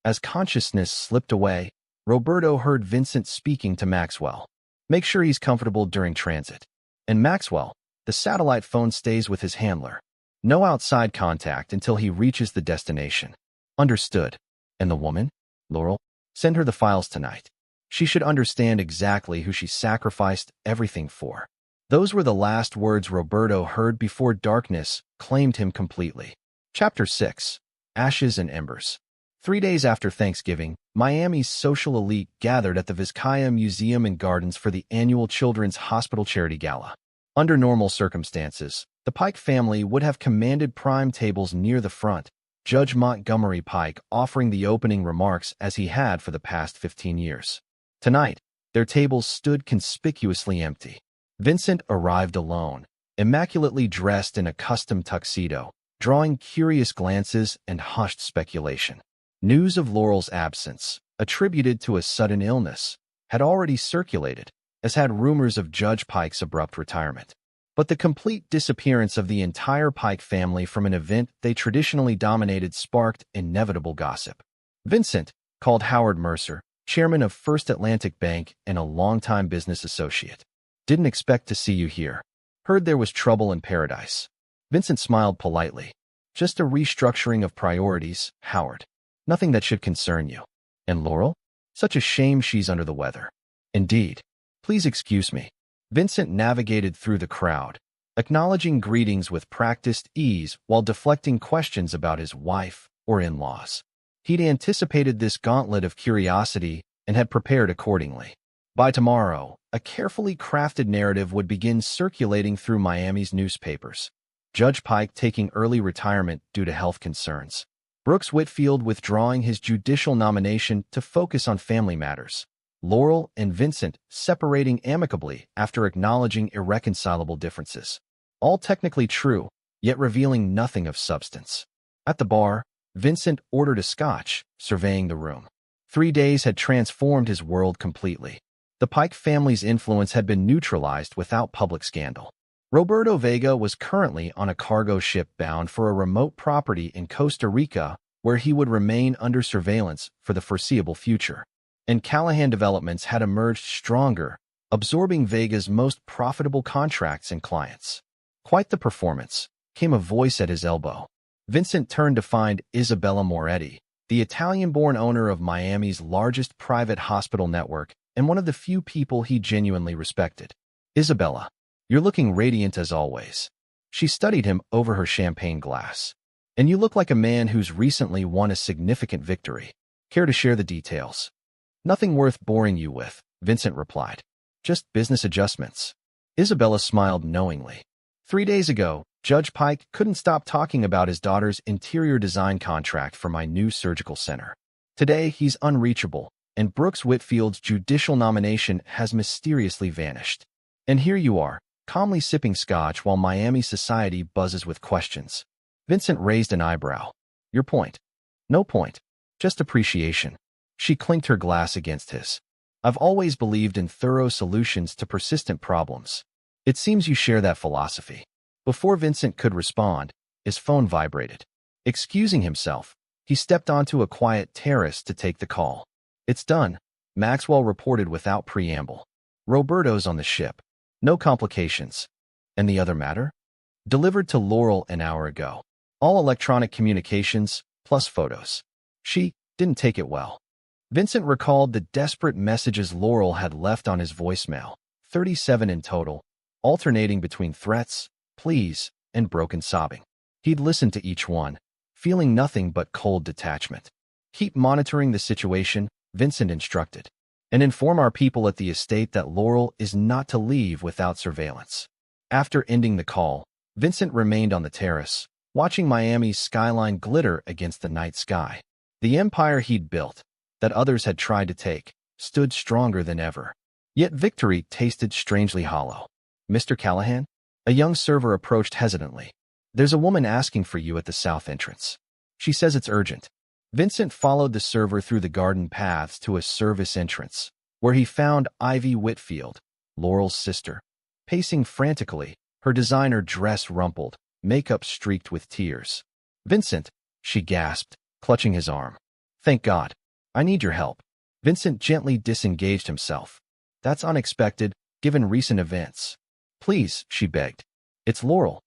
As consciousness slipped away, Roberto heard Vincent speaking to Maxwell. Make sure he's comfortable during transit. And Maxwell, the satellite phone stays with his handler. No outside contact until he reaches the destination. Understood. And the woman? Laurel? Send her the files tonight. She should understand exactly who she sacrificed everything for. Those were the last words Roberto heard before darkness claimed him completely. Chapter 6. Ashes and Embers. 3 days after Thanksgiving, Miami's social elite gathered at the Vizcaya Museum and Gardens for the annual Children's Hospital Charity Gala. Under normal circumstances, the Pike family would have commanded prime tables near the front, Judge Montgomery Pike offering the opening remarks as he had for the past 15 years. Tonight, their tables stood conspicuously empty. Vincent arrived alone, immaculately dressed in a custom tuxedo, drawing curious glances and hushed speculation. News of Laurel's absence, attributed to a sudden illness, had already circulated, as had rumors of Judge Pike's abrupt retirement. but the complete disappearance of the entire Pike family from an event they traditionally dominated sparked inevitable gossip. Vincent, called Howard Mercer, chairman of First Atlantic Bank and a longtime business associate. Didn't expect to see you here. Heard there was trouble in paradise. Vincent smiled politely. Just a restructuring of priorities, Howard. Nothing that should concern you. And Laurel? Such a shame she's under the weather. Indeed. Please excuse me. Vincent navigated through the crowd, acknowledging greetings with practiced ease while deflecting questions about his wife or in-laws. He'd anticipated this gauntlet of curiosity and had prepared accordingly. By tomorrow, a carefully crafted narrative would begin circulating through Miami's newspapers. Judge Pike taking early retirement due to health concerns. Brooks Whitfield withdrawing his judicial nomination to focus on family matters. Laurel and Vincent separating amicably after acknowledging irreconcilable differences. All technically true, yet revealing nothing of substance. At the bar, Vincent ordered a scotch, surveying the room. 3 days had transformed his world completely. The Pike family's influence had been neutralized without public scandal. Roberto Vega was currently on a cargo ship bound for a remote property in Costa Rica where he would remain under surveillance for the foreseeable future. And Callahan Developments had emerged stronger, absorbing Vega's most profitable contracts and clients. Quite the performance, came a voice at his elbow. Vincent turned to find Isabella Moretti, the Italian-born owner of Miami's largest private hospital network and one of the few people he genuinely respected. Isabella, you're looking radiant as always. She studied him over her champagne glass. And you look like a man who's recently won a significant victory. Care to share the details? Nothing worth boring you with, Vincent replied. Just business adjustments. Isabella smiled knowingly. 3 days ago, Judge Pike couldn't stop talking about his daughter's interior design contract for my new surgical center. Today, he's unreachable, and Brooks Whitfield's judicial nomination has mysteriously vanished. And here you are, calmly sipping scotch while Miami society buzzes with questions. Vincent raised an eyebrow. Your point? No point. Just appreciation. She clinked her glass against his. I've always believed in thorough solutions to persistent problems. It seems you share that philosophy. Before Vincent could respond, his phone vibrated. Excusing himself, he stepped onto a quiet terrace to take the call. It's done, Maxwell reported without preamble. Roberto's on the ship. No complications. And the other matter? Delivered to Laurel an hour ago. All electronic communications, plus photos. She didn't take it well. Vincent recalled the desperate messages Laurel had left on his voicemail, 37 in total, alternating between threats, pleas, and broken sobbing. He'd listened to each one, feeling nothing but cold detachment. Keep monitoring the situation, Vincent instructed, and inform our people at the estate that Laurel is not to leave without surveillance. After ending the call, Vincent remained on the terrace, watching Miami's skyline glitter against the night sky. The empire he'd built, that others had tried to take, stood stronger than ever. Yet victory tasted strangely hollow. Mr. Callahan? A young server approached hesitantly. There's a woman asking for you at the south entrance. She says it's urgent. Vincent followed the server through the garden paths to a service entrance, where he found Ivy Whitfield, Laurel's sister, pacing frantically, her designer dress rumpled, makeup streaked with tears. Vincent, she gasped, clutching his arm. Thank God. I need your help. Vincent gently disengaged himself. That's unexpected, given recent events. Please, she begged. It's Laurel.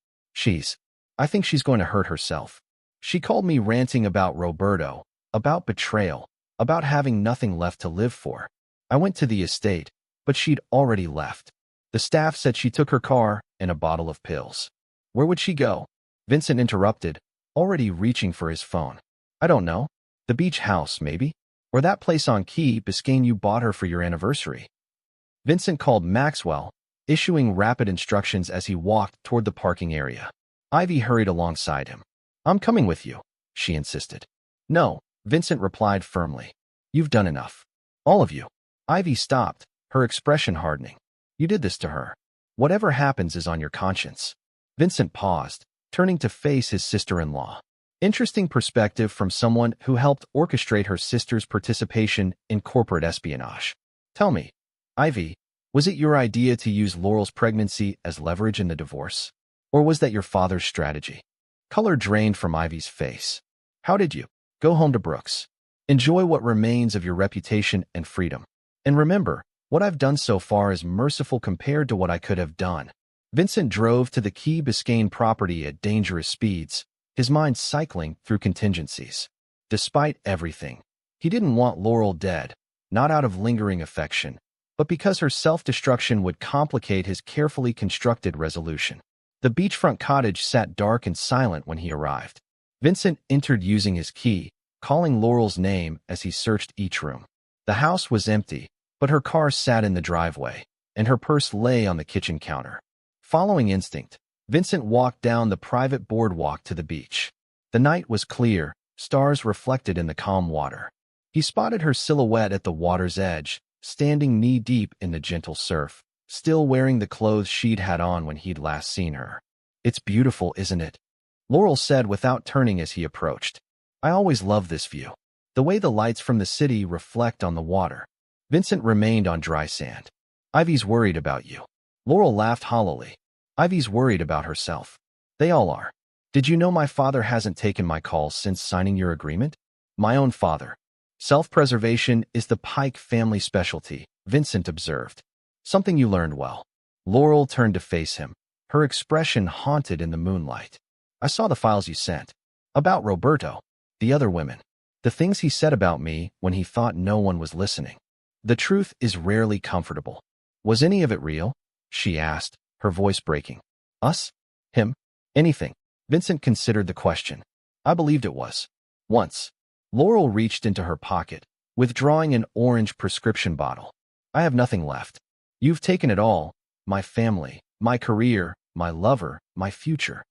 I think she's going to hurt herself. She called me ranting about Roberto, about betrayal, about having nothing left to live for. I went to the estate, but she'd already left. The staff said she took her car and a bottle of pills. Where would she go? Vincent interrupted, already reaching for his phone. I don't know. The beach house, maybe? Or that place on Key Biscayne you bought her for your anniversary. Vincent called Maxwell, issuing rapid instructions as he walked toward the parking area. Ivy hurried alongside him. I'm coming with you, she insisted. No, Vincent replied firmly. You've done enough. All of you. Ivy stopped, her expression hardening. You did this to her. Whatever happens is on your conscience. Vincent paused, turning to face his sister-in-law. Interesting perspective from someone who helped orchestrate her sister's participation in corporate espionage. Tell me, Ivy, Was it your idea to use Laurel's pregnancy as leverage in the divorce? Or was that your father's strategy? Color drained from Ivy's face. How did you? Go home to Brooks. Enjoy what remains of your reputation and freedom. And remember, what I've done so far is merciful compared to what I could have done. Vincent drove to the Key Biscayne property at dangerous speeds, his mind cycling through contingencies. Despite everything, he didn't want Laurel dead, not out of lingering affection, but because her self-destruction would complicate his carefully constructed resolution. The beachfront cottage sat dark and silent when he arrived. Vincent entered using his key, calling Laurel's name as he searched each room. The house was empty, but her car sat in the driveway, and her purse lay on the kitchen counter. Following instinct, Vincent walked down the private boardwalk to the beach. The night was clear, stars reflected in the calm water. He spotted her silhouette at the water's edge, standing knee-deep in the gentle surf, still wearing the clothes she'd had on when he'd last seen her. "It's beautiful, isn't it?" Laurel said without turning as he approached. "I always love this view. The way the lights from the city reflect on the water." Vincent remained on dry sand. "Ivy's worried about you." Laurel laughed hollowly. "Ivy's worried about herself. They all are. Did you know my father hasn't taken my calls since signing your agreement?" "My own father." "Self-preservation is the Pike family specialty," Vincent observed. "Something you learned well." Laurel turned to face him, her expression haunted in the moonlight. "I saw the files you sent. About Roberto, the other women. The things he said about me when he thought no one was listening. The truth is rarely comfortable." "Was any of it real?" she asked, her voice breaking. "Us? Him? Anything?" Vincent considered the question. "I believed it was. Once." Laurel reached into her pocket, withdrawing an orange prescription bottle. "I have nothing left. You've taken it all, my family, my career, my lover, my future."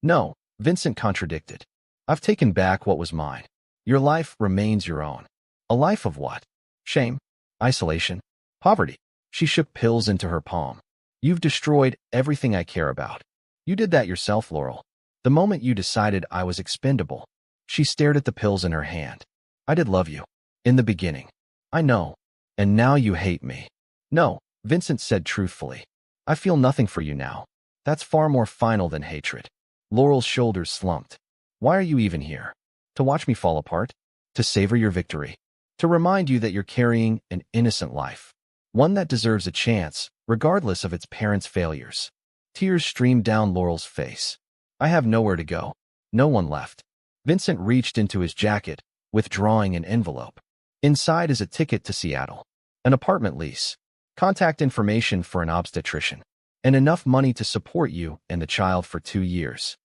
"No," Vincent contradicted. "I've taken back what was mine. Your life remains your own." "A life of what? Shame? Isolation? Poverty?" She shook pills into her palm. "You've destroyed everything I care about. You did that yourself, Laurel. The moment you decided I was expendable." She stared at the pills in her hand. "I did love you. In the beginning. I know. And now you hate me." "No," Vincent said truthfully. "I feel nothing for you now. That's far more final than hatred." Laurel's shoulders slumped. "Why are you even here? To watch me fall apart? To savor your victory? To remind you that you're carrying an innocent life, one that deserves a chance, regardless of its parents' failures." Tears streamed down Laurel's face. "I have nowhere to go. No one left." Vincent reached into his jacket, withdrawing an envelope. "Inside is a ticket to Seattle, an apartment lease, contact information for an obstetrician, and enough money to support you and the child for 2 years."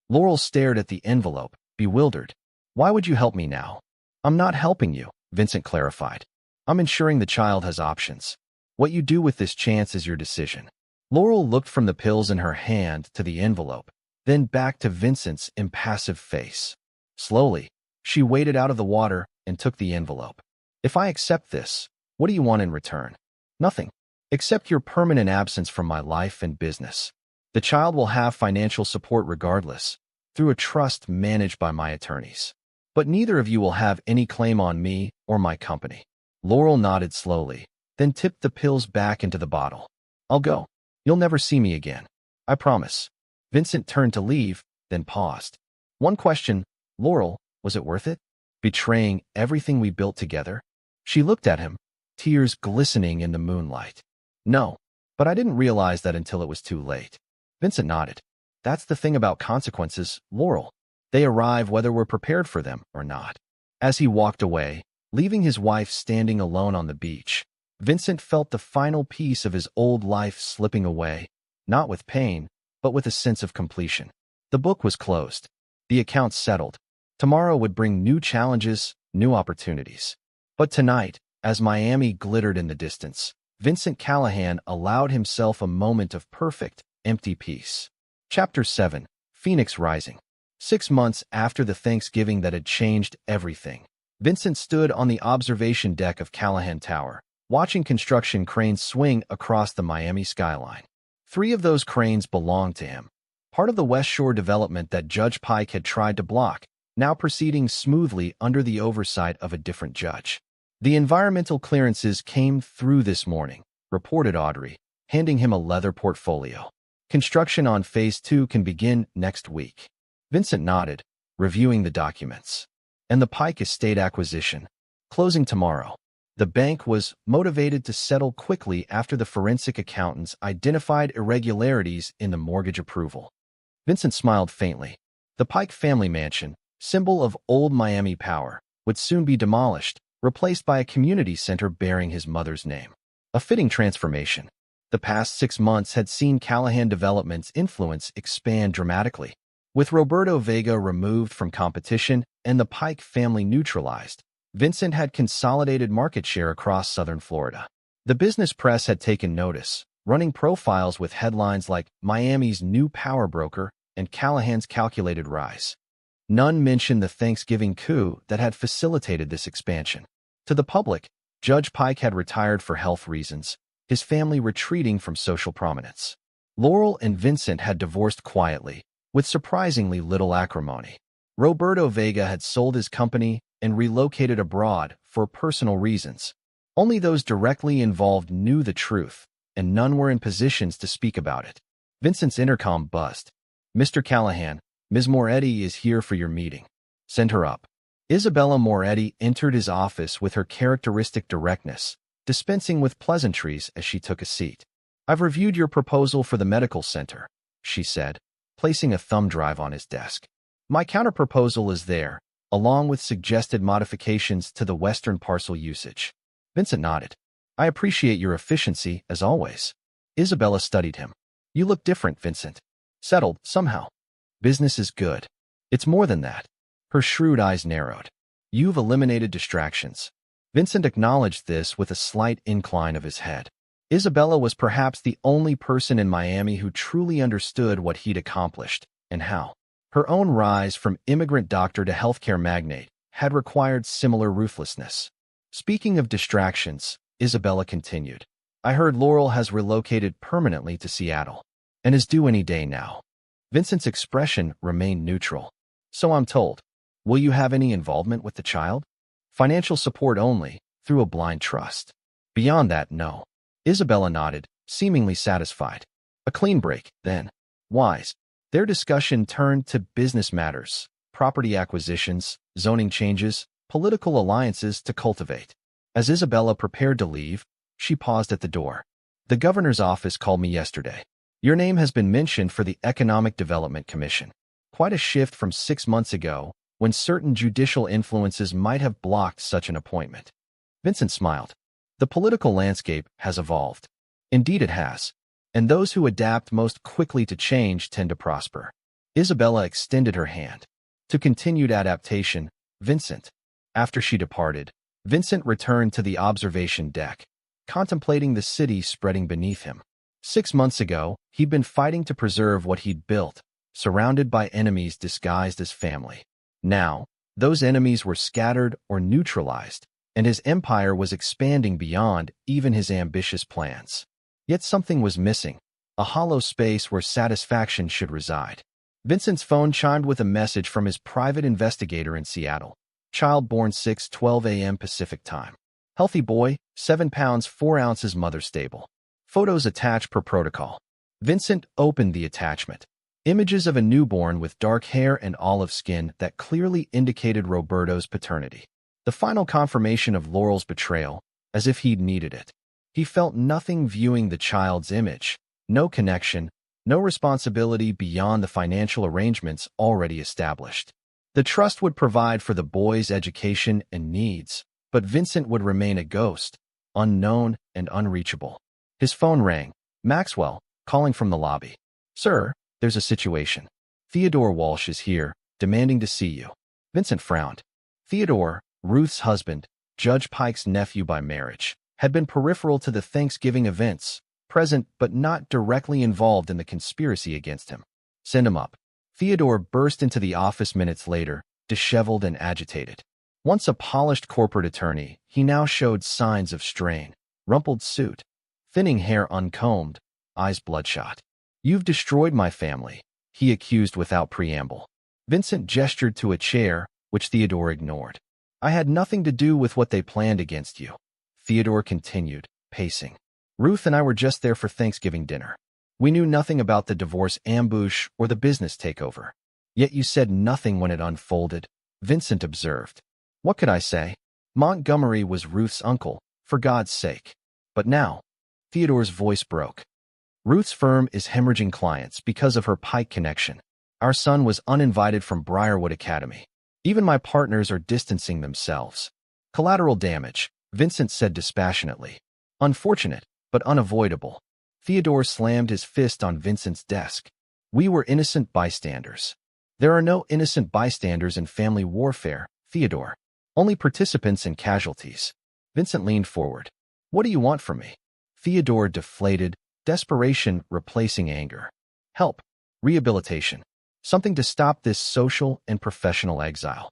Laurel stared at the envelope, bewildered. "Why would you help me now?" "I'm not helping you," Vincent clarified. "I'm ensuring the child has options. What you do with this chance is your decision." Laurel looked from the pills in her hand to the envelope, then back to Vincent's impassive face. Slowly, she waded out of the water and took the envelope. "If I accept this, what do you want in return?" "Nothing. Except your permanent absence from my life and business. The child will have financial support regardless, through a trust managed by my attorneys. But neither of you will have any claim on me or my company." Laurel nodded slowly, then tipped the pills back into the bottle. "I'll go. You'll never see me again. I promise." Vincent turned to leave, then paused. "One question, Laurel, was it worth it? Betraying everything we built together?" She looked at him, tears glistening in the moonlight. "No, but I didn't realize that until it was too late." Vincent nodded. "That's the thing about consequences, Laurel. They arrive whether we're prepared for them or not." As he walked away, leaving his wife standing alone on the beach, Vincent felt the final piece of his old life slipping away, not with pain, but with a sense of completion. The book was closed. The accounts settled. Tomorrow would bring new challenges, new opportunities. But tonight, as Miami glittered in the distance, Vincent Callahan allowed himself a moment of perfect, empty peace. Chapter 7, Phoenix Rising. 6 months after the Thanksgiving that had changed everything, Vincent stood on the observation deck of Callahan Tower, watching construction cranes swing across the Miami skyline. 3 of those cranes belonged to him, part of the West Shore development that Judge Pike had tried to block, now proceeding smoothly under the oversight of a different judge. The environmental clearances came through this morning, reported Audrey, handing him a leather portfolio. Construction on Phase 2 can begin next week. Vincent nodded, reviewing the documents. And the Pike Estate acquisition, closing tomorrow. The bank was motivated to settle quickly after the forensic accountants identified irregularities in the mortgage approval. Vincent smiled faintly. The Pike family mansion, symbol of old Miami power, would soon be demolished, replaced by a community center bearing his mother's name. A fitting transformation. The past 6 months had seen Callahan Development's influence expand dramatically. With Roberto Vega removed from competition and the Pike family neutralized, Vincent had consolidated market share across southern Florida. The business press had taken notice, running profiles with headlines like Miami's new power broker and Callahan's calculated rise. None mentioned the Thanksgiving coup that had facilitated this expansion. To the public, Judge Pike had retired for health reasons, his family retreating from social prominence. Laurel and Vincent had divorced quietly, with surprisingly little acrimony. Roberto Vega had sold his company and relocated abroad for personal reasons. Only those directly involved knew the truth, and none were in positions to speak about it. Vincent's intercom buzzed. "Mr. Callahan, Ms. Moretti is here for your meeting. Send her up." Isabella Moretti entered his office with her characteristic directness, dispensing with pleasantries as she took a seat. "I've reviewed your proposal for the medical center," she said, placing a thumb drive on his desk. "My counterproposal is there, along with suggested modifications to the western parcel usage." Vincent nodded. "I appreciate your efficiency, as always." Isabella studied him. "You look different, Vincent. Settled, somehow." "Business is good. It's more than that." Her shrewd eyes narrowed. "You've eliminated distractions." Vincent acknowledged this with a slight incline of his head. Isabella was perhaps the only person in Miami who truly understood what he'd accomplished, and how. Her own rise from immigrant doctor to healthcare magnate had required similar ruthlessness. "Speaking of distractions," Isabella continued, "I heard Laurel has relocated permanently to Seattle, and is due any day now." Vincent's expression remained neutral. "So I'm told. Will you have any involvement with the child?" "Financial support only, through a blind trust. Beyond that, no." Isabella nodded, seemingly satisfied. A clean break, then. Wise. Their discussion turned to business matters, property acquisitions, zoning changes, political alliances to cultivate. As Isabella prepared to leave, she paused at the door. "The governor's office called me yesterday. Your name has been mentioned for the Economic Development Commission. Quite a shift from 6 months ago, when certain judicial influences might have blocked such an appointment." Vincent smiled. "The political landscape has evolved." "Indeed it has. And those who adapt most quickly to change tend to prosper." Isabella extended her hand. "To continued adaptation, Vincent." After she departed, Vincent returned to the observation deck, contemplating the city spreading beneath him. 6 months ago, he'd been fighting to preserve what he'd built, surrounded by enemies disguised as family. Now, those enemies were scattered or neutralized, and his empire was expanding beyond even his ambitious plans. Yet something was missing, a hollow space where satisfaction should reside. Vincent's phone chimed with a message from his private investigator in Seattle. Child born 6:12 a.m. Pacific Time. Healthy boy, 7 pounds 4 ounces, mother stable. Photos attached per protocol. Vincent opened the attachment. Images of a newborn with dark hair and olive skin that clearly indicated Roberto's paternity. The final confirmation of Laurel's betrayal, as if he'd needed it. He felt nothing viewing the child's image, no connection, no responsibility beyond the financial arrangements already established. The trust would provide for the boy's education and needs, but Vincent would remain a ghost, unknown and unreachable. His phone rang. Maxwell, calling from the lobby. "Sir, there's a situation. Theodore Walsh is here, demanding to see you." Vincent frowned. Theodore, Ruth's husband, Judge Pike's nephew by marriage, had been peripheral to the Thanksgiving events, present but not directly involved in the conspiracy against him. "Send him up." Theodore burst into the office minutes later, disheveled and agitated. Once a polished corporate attorney, he now showed signs of strain. Rumpled suit, thinning hair uncombed, eyes bloodshot. "You've destroyed my family," he accused without preamble. Vincent gestured to a chair, which Theodore ignored. "I had nothing to do with what they planned against you," Theodore continued, pacing. Ruth and I were just there for Thanksgiving dinner. We knew nothing about the divorce ambush or the business takeover. Yet you said nothing when it unfolded, Vincent observed. What could I say? Montgomery was Ruth's uncle, for God's sake. But now, Theodore's voice broke. Ruth's firm is hemorrhaging clients because of her Pike connection. Our son was uninvited from Briarwood Academy. Even my partners are distancing themselves. Collateral damage, Vincent said dispassionately. Unfortunate, but unavoidable. Theodore slammed his fist on Vincent's desk. We were innocent bystanders. There are no innocent bystanders in family warfare, Theodore. Only participants and casualties. Vincent leaned forward. What do you want from me? Theodore deflated, desperation replacing anger. Help. Rehabilitation. Something to stop this social and professional exile.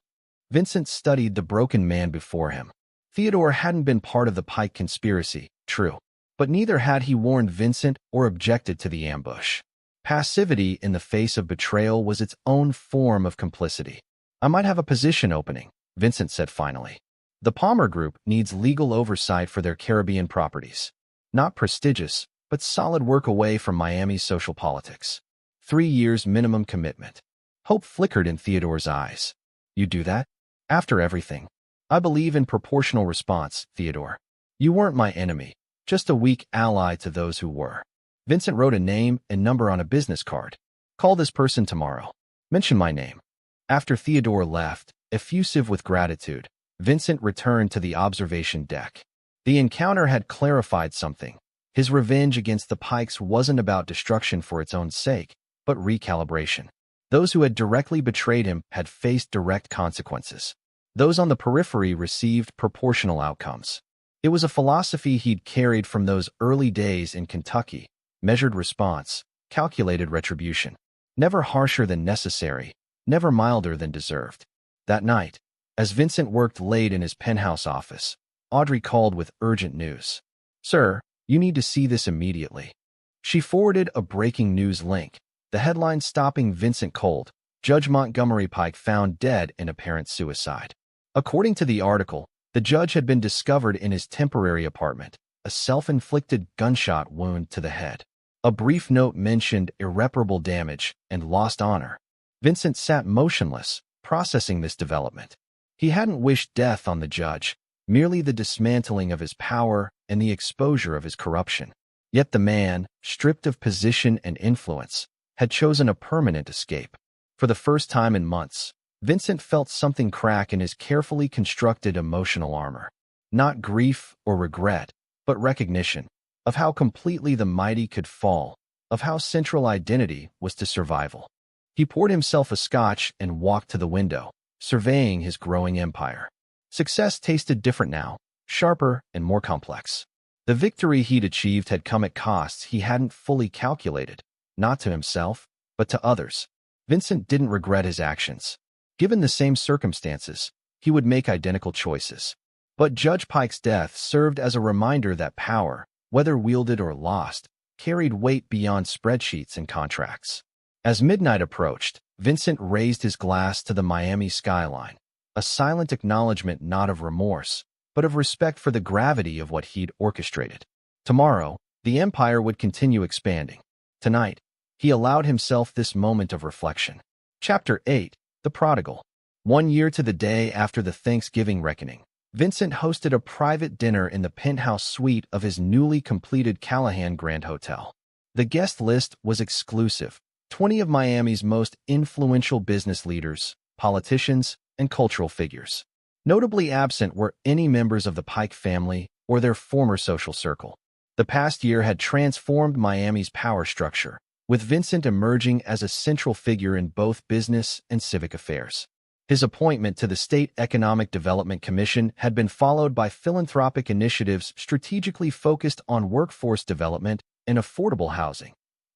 Vincent studied the broken man before him. Theodore hadn't been part of the Pike conspiracy, true. But neither had he warned Vincent or objected to the ambush. Passivity in the face of betrayal was its own form of complicity. I might have a position opening, Vincent said finally. The Palmer Group needs legal oversight for their Caribbean properties. Not prestigious, but solid work away from Miami's social politics. 3 years minimum commitment. Hope flickered in Theodore's eyes. You do that? After everything. I believe in proportional response, Theodore. You weren't my enemy, just a weak ally to those who were. Vincent wrote a name and number on a business card. Call this person tomorrow. Mention my name. After Theodore left, effusive with gratitude, Vincent returned to the observation deck. The encounter had clarified something. His revenge against the Pikes wasn't about destruction for its own sake, but recalibration. Those who had directly betrayed him had faced direct consequences. Those on the periphery received proportional outcomes. It was a philosophy he'd carried from those early days in Kentucky. Measured response, calculated retribution. Never harsher than necessary, never milder than deserved. That night, as Vincent worked late in his penthouse office, Audrey called with urgent news. Sir, you need to see this immediately. She forwarded a breaking news link, the headline stopping Vincent cold. Judge Montgomery Pike found dead in apparent suicide. According to the article, the judge had been discovered in his temporary apartment, a self-inflicted gunshot wound to the head. A brief note mentioned irreparable damage and lost honor. Vincent sat motionless, processing this development. He hadn't wished death on the judge, merely the dismantling of his power and the exposure of his corruption. Yet the man, stripped of position and influence, had chosen a permanent escape. For the first time in months, Vincent felt something crack in his carefully constructed emotional armor. Not grief or regret, but recognition of how completely the mighty could fall, of how central identity was to survival. He poured himself a scotch and walked to the window, surveying his growing empire. Success tasted different now, sharper and more complex. The victory he'd achieved had come at costs he hadn't fully calculated, not to himself, but to others. Vincent didn't regret his actions. Given the same circumstances, he would make identical choices. But Judge Pike's death served as a reminder that power, whether wielded or lost, carried weight beyond spreadsheets and contracts. As midnight approached, Vincent raised his glass to the Miami skyline, a silent acknowledgement not of remorse, but of respect for the gravity of what he'd orchestrated. Tomorrow, the empire would continue expanding. Tonight, he allowed himself this moment of reflection. Chapter 8, The Prodigal. 1 year to the day after the Thanksgiving reckoning, Vincent hosted a private dinner in the penthouse suite of his newly completed Callahan Grand Hotel. The guest list was exclusive. 20 of Miami's most influential business leaders, politicians, and cultural figures. Notably absent were any members of the Pike family or their former social circle. The past year had transformed Miami's power structure, with Vincent emerging as a central figure in both business and civic affairs. His appointment to the State Economic Development Commission had been followed by philanthropic initiatives strategically focused on workforce development and affordable housing,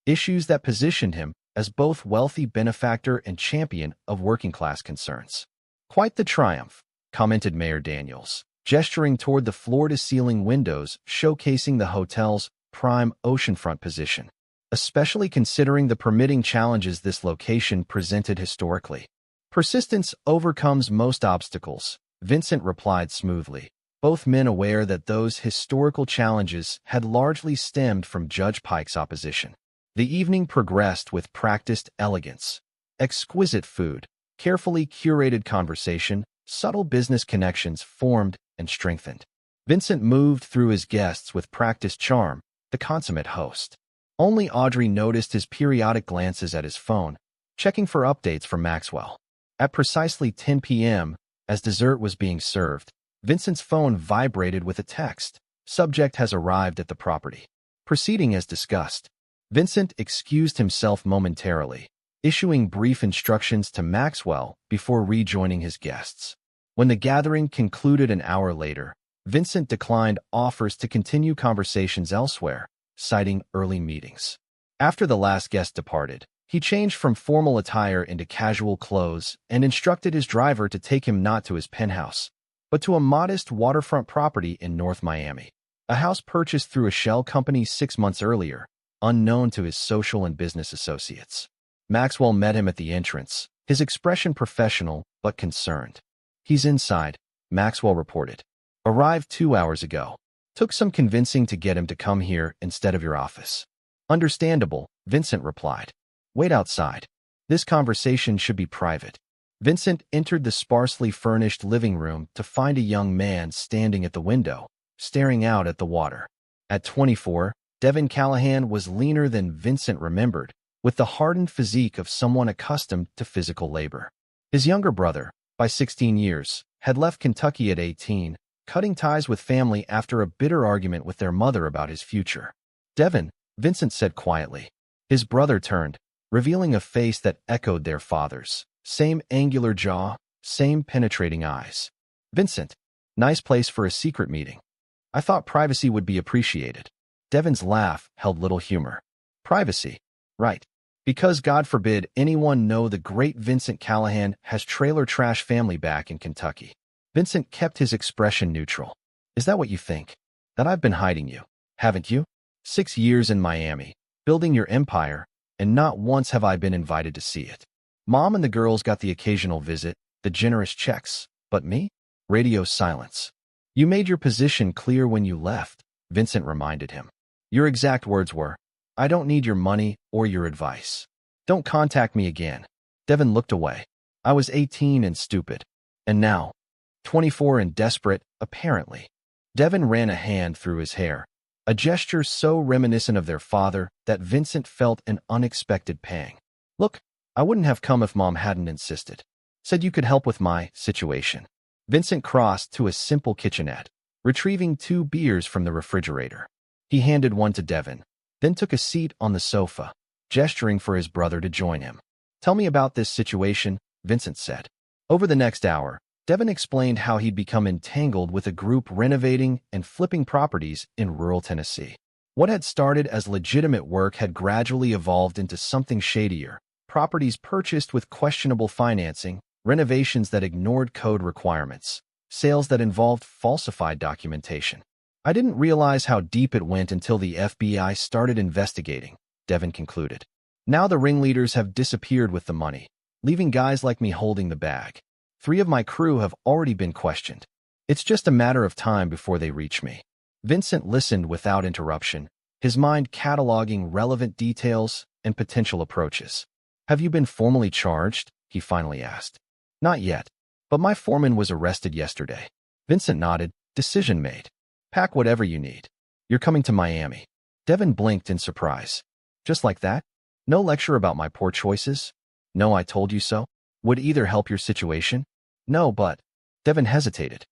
issues that positioned him as both wealthy benefactor and champion of working-class concerns. Quite the triumph, commented Mayor Daniels, gesturing toward the floor-to-ceiling windows showcasing the hotel's prime oceanfront position, especially considering the permitting challenges this location presented historically. Persistence overcomes most obstacles, Vincent replied smoothly. both men aware that those historical challenges had largely stemmed from Judge Pike's opposition. The evening progressed with practiced elegance. Exquisite food, carefully curated conversation, subtle business connections formed and strengthened. Vincent moved through his guests with practiced charm, the consummate host. Only Audrey noticed his periodic glances at his phone, checking for updates from Maxwell. At precisely 10 p.m., as dessert was being served, Vincent's phone vibrated with a text. Subject has arrived at the property. Proceeding as discussed. Vincent excused himself momentarily, issuing brief instructions to Maxwell before rejoining his guests. When the gathering concluded an hour later, Vincent declined offers to continue conversations elsewhere, citing early meetings. After the last guest departed, he changed from formal attire into casual clothes and instructed his driver to take him not to his penthouse, but to a modest waterfront property in North Miami, a house purchased through a shell company 6 months earlier, unknown to his social and business associates. Maxwell met him at the entrance, his expression professional but concerned. He's inside, Maxwell reported. Arrived 2 hours ago. Took some convincing to get him to come here instead of your office. Understandable, Vincent replied. Wait outside. This conversation should be private. Vincent entered the sparsely furnished living room to find a young man standing at the window, staring out at the water. At 24, Devin Callahan was leaner than Vincent remembered, with the hardened physique of someone accustomed to physical labor. His younger brother, by 16 years, had left Kentucky at 18, cutting ties with family after a bitter argument with their mother about his future. Devin, Vincent said quietly. His brother turned, revealing a face that echoed their father's. Same angular jaw, same penetrating eyes. Vincent, nice place for a secret meeting. I thought privacy would be appreciated. Devin's laugh held little humor. Privacy, right. Because God forbid anyone know the great Vincent Callahan has trailer trash family back in Kentucky. Vincent kept his expression neutral. Is that what you think? That I've been hiding you, haven't you? 6 years in Miami, building your empire, and not once have I been invited to see it. Mom and the girls got the occasional visit, the generous checks, but me? Radio silence. You made your position clear when you left, Vincent reminded him. Your exact words were, I don't need your money or your advice. Don't contact me again. Devin looked away. I was 18 and stupid. And now, 24 and desperate, apparently. Devin ran a hand through his hair, a gesture so reminiscent of their father that Vincent felt an unexpected pang. Look, I wouldn't have come if Mom hadn't insisted. Said you could help with my situation. Vincent crossed to a simple kitchenette, retrieving 2 beers from the refrigerator. He handed one to Devin, then took a seat on the sofa, gesturing for his brother to join him. Tell me about this situation, Vincent said. Over the next hour, Devin explained how he'd become entangled with a group renovating and flipping properties in rural Tennessee. What had started as legitimate work had gradually evolved into something shadier. Properties purchased with questionable financing, renovations that ignored code requirements, sales that involved falsified documentation. I didn't realize how deep it went until the FBI started investigating, Devin concluded. Now the ringleaders have disappeared with the money, leaving guys like me holding the bag. 3 of my crew have already been questioned. It's just a matter of time before they reach me. Vincent listened without interruption, his mind cataloging relevant details and potential approaches. Have you been formally charged? He finally asked. Not yet, but my foreman was arrested yesterday. Vincent nodded. Decision made. Pack whatever you need. You're coming to Miami. Devin blinked in surprise. Just like that? No lecture about my poor choices? No, I told you so? Would either help your situation? No, but... Devin hesitated.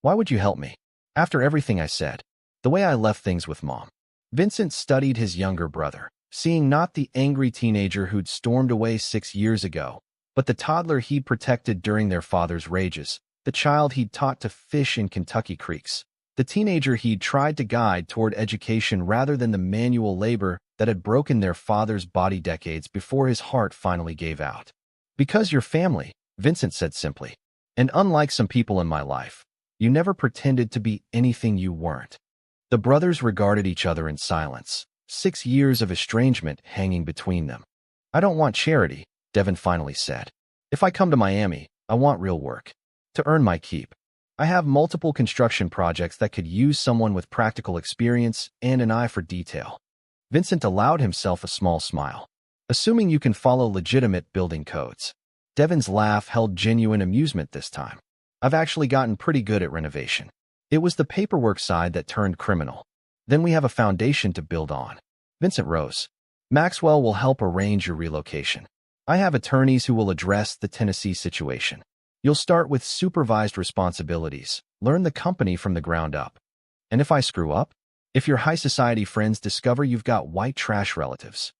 Why would you help me? After everything I said. The way I left things with Mom. Vincent studied his younger brother, seeing not the angry teenager who'd stormed away 6 years ago, but the toddler he'd protected during their father's rages, the child he'd taught to fish in Kentucky creeks, the teenager he'd tried to guide toward education rather than the manual labor that had broken their father's body decades before his heart finally gave out. Because you're family, Vincent said simply. And unlike some people in my life, you never pretended to be anything you weren't. The brothers regarded each other in silence, 6 years of estrangement hanging between them. I don't want charity, Devin finally said. If I come to Miami, I want real work. To earn my keep. I have multiple construction projects that could use someone with practical experience and an eye for detail. Vincent allowed himself a small smile. Assuming you can follow legitimate building codes. Devin's laugh held genuine amusement this time. I've actually gotten pretty good at renovation. It was the paperwork side that turned criminal. Then we have a foundation to build on. Vincent rose. Maxwell will help arrange your relocation. I have attorneys who will address the Tennessee situation. You'll start with supervised responsibilities, learn the company from the ground up. And if I screw up? If your high society friends discover you've got white trash relatives?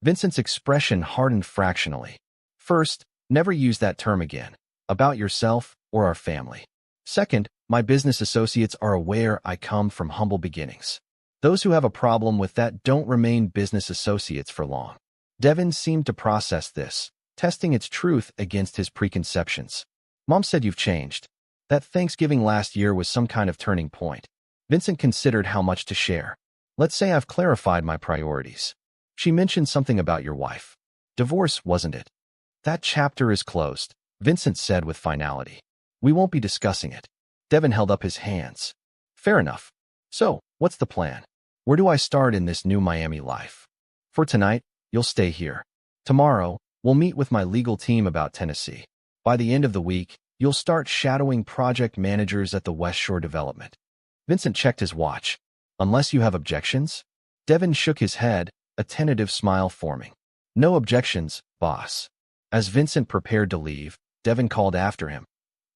Vincent's expression hardened fractionally. First, never use that term again, about yourself or our family. Second, my business associates are aware I come from humble beginnings. Those who have a problem with that don't remain business associates for long. Devin seemed to process this, testing its truth against his preconceptions. Mom said you've changed. That Thanksgiving last year was some kind of turning point. Vincent considered how much to share. Let's say I've clarified my priorities. She mentioned something about your wife. Divorce, wasn't it? That chapter is closed, Vincent said with finality. We won't be discussing it. Devin held up his hands. Fair enough. So, what's the plan? Where do I start in this new Miami life? For tonight, you'll stay here. Tomorrow, we'll meet with my legal team about Tennessee. By the end of the week, you'll start shadowing project managers at the West Shore development. Vincent checked his watch. Unless you have objections? Devin shook his head, a tentative smile forming. No objections, boss. As Vincent prepared to leave, Devin called after him.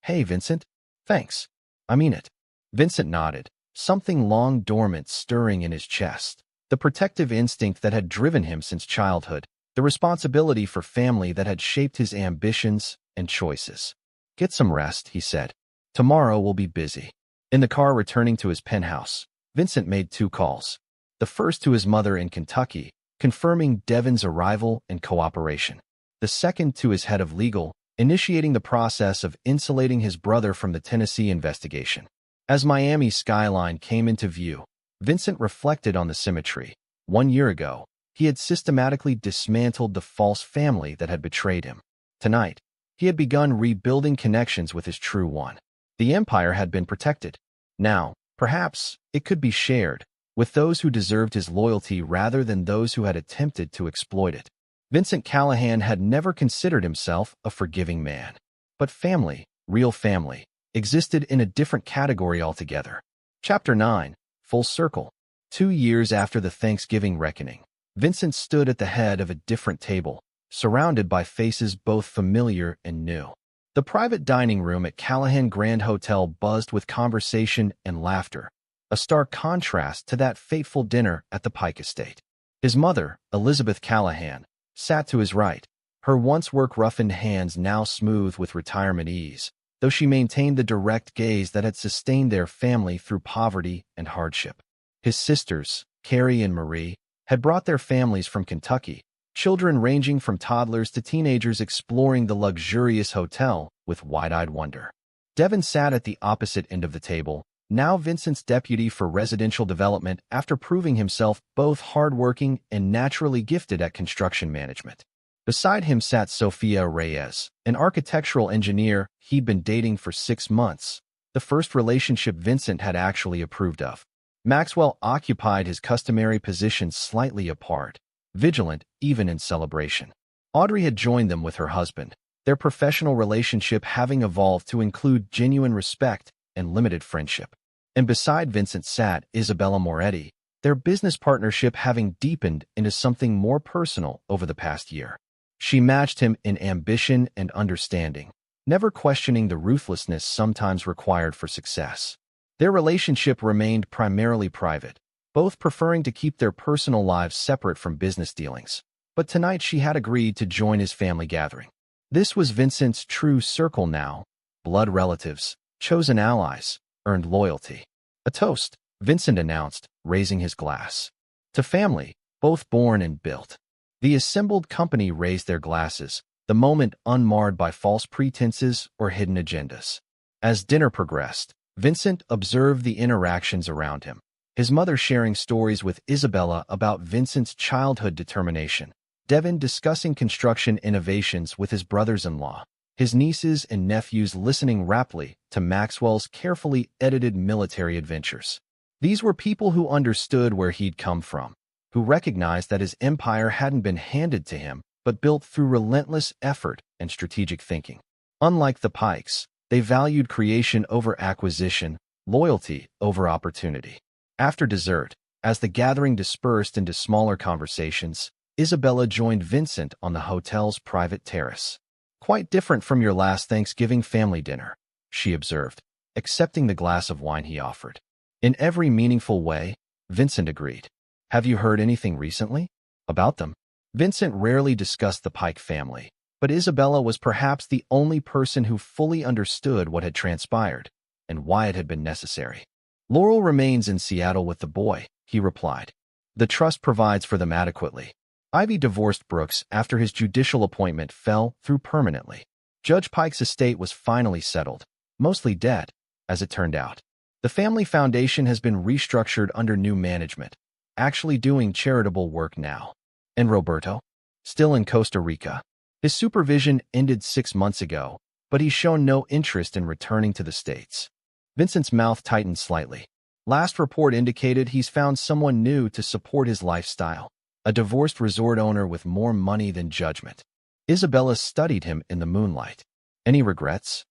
Hey, Vincent. Thanks. I mean it. Vincent nodded, something long dormant stirring in his chest. The protective instinct that had driven him since childhood, the responsibility for family that had shaped his ambitions and choices. Get some rest, he said. Tomorrow we'll be busy. In the car returning to his penthouse, Vincent made 2 calls. The first to his mother in Kentucky, confirming Devin's arrival and cooperation. The second to his head of legal, initiating the process of insulating his brother from the Tennessee investigation. As Miami's skyline came into view, Vincent reflected on the symmetry. 1 year ago, he had systematically dismantled the false family that had betrayed him. Tonight, he had begun rebuilding connections with his true one. The empire had been protected. Now, perhaps, it could be shared, with those who deserved his loyalty rather than those who had attempted to exploit it. Vincent Callahan had never considered himself a forgiving man. But family, real family, existed in a different category altogether. Chapter 9, Full Circle. 2 years after the Thanksgiving reckoning, Vincent stood at the head of a different table, surrounded by faces both familiar and new. The private dining room at Callahan Grand Hotel buzzed with conversation and laughter, a stark contrast to that fateful dinner at the Pike Estate. His mother, Elizabeth Callahan, sat to his right, her once work-roughened hands now smooth with retirement ease, though she maintained the direct gaze that had sustained their family through poverty and hardship. His sisters, Carrie and Marie, had brought their families from Kentucky, children ranging from toddlers to teenagers exploring the luxurious hotel with wide-eyed wonder. Devin sat at the opposite end of the table, now Vincent's deputy for residential development after proving himself both hardworking and naturally gifted at construction management. Beside him sat Sophia Reyes, an architectural engineer he'd been dating for 6 months, the first relationship Vincent had actually approved of. Maxwell occupied his customary position slightly apart, vigilant even in celebration. Audrey had joined them with her husband, their professional relationship having evolved to include genuine respect and limited friendship. And beside Vincent sat Isabella Moretti, their business partnership having deepened into something more personal over the past year. She matched him in ambition and understanding, never questioning the ruthlessness sometimes required for success. Their relationship remained primarily private, both preferring to keep their personal lives separate from business dealings. But tonight she had agreed to join his family gathering. This was Vincent's true circle now, blood relatives, chosen allies, earned loyalty. A toast, Vincent announced, raising his glass. To family, both born and built. The assembled company raised their glasses, the moment unmarred by false pretenses or hidden agendas. As dinner progressed, Vincent observed the interactions around him, his mother sharing stories with Isabella about Vincent's childhood determination, Devin discussing construction innovations with his brothers-in-law, his nieces and nephews listening raptly to Maxwell's carefully edited military adventures. These were people who understood where he'd come from, who recognized that his empire hadn't been handed to him, but built through relentless effort and strategic thinking. Unlike the Pikes, they valued creation over acquisition, loyalty over opportunity. After dessert, as the gathering dispersed into smaller conversations, Isabella joined Vincent on the hotel's private terrace. "Quite different from your last Thanksgiving family dinner," she observed, accepting the glass of wine he offered. "In every meaningful way," Vincent agreed. "Have you heard anything recently about them?" Vincent rarely discussed the Pike family, but Isabella was perhaps the only person who fully understood what had transpired and why it had been necessary. "Laurel remains in Seattle with the boy," he replied. "The trust provides for them adequately." Ivy divorced Brooks after his judicial appointment fell through permanently. Judge Pike's estate was finally settled, mostly dead, as it turned out. The family foundation has been restructured under new management, actually doing charitable work now. And Roberto? Still in Costa Rica. His supervision ended 6 months ago, but he's shown no interest in returning to the States. Vincent's mouth tightened slightly. Last report indicated he's found someone new to support his lifestyle, a divorced resort owner with more money than judgment. Isabella studied him in the moonlight. "Any regrets?"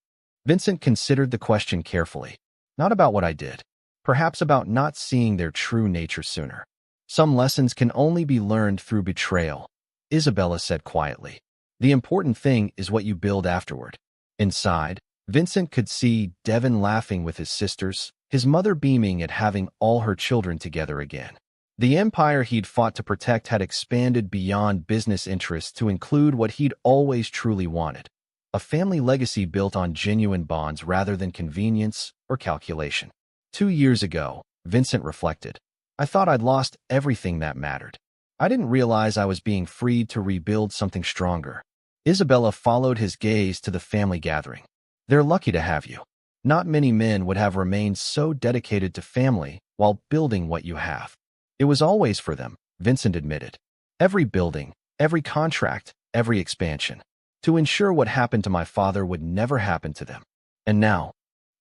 Vincent considered the question carefully. "Not about what I did. Perhaps about not seeing their true nature sooner. Some lessons can only be learned through betrayal," Isabella said quietly. "The important thing is what you build afterward." Inside, Vincent could see Devin laughing with his sisters, his mother beaming at having all her children together again. The empire he'd fought to protect had expanded beyond business interests to include what he'd always truly wanted: a family legacy built on genuine bonds rather than convenience or calculation. 2 years ago, Vincent reflected, "I thought I'd lost everything that mattered. I didn't realize I was being freed to rebuild something stronger." Isabella followed his gaze to the family gathering. "They're lucky to have you. Not many men would have remained so dedicated to family while building what you have." "It was always for them," Vincent admitted. "Every building, every contract, every expansion. To ensure what happened to my father would never happen to them. And now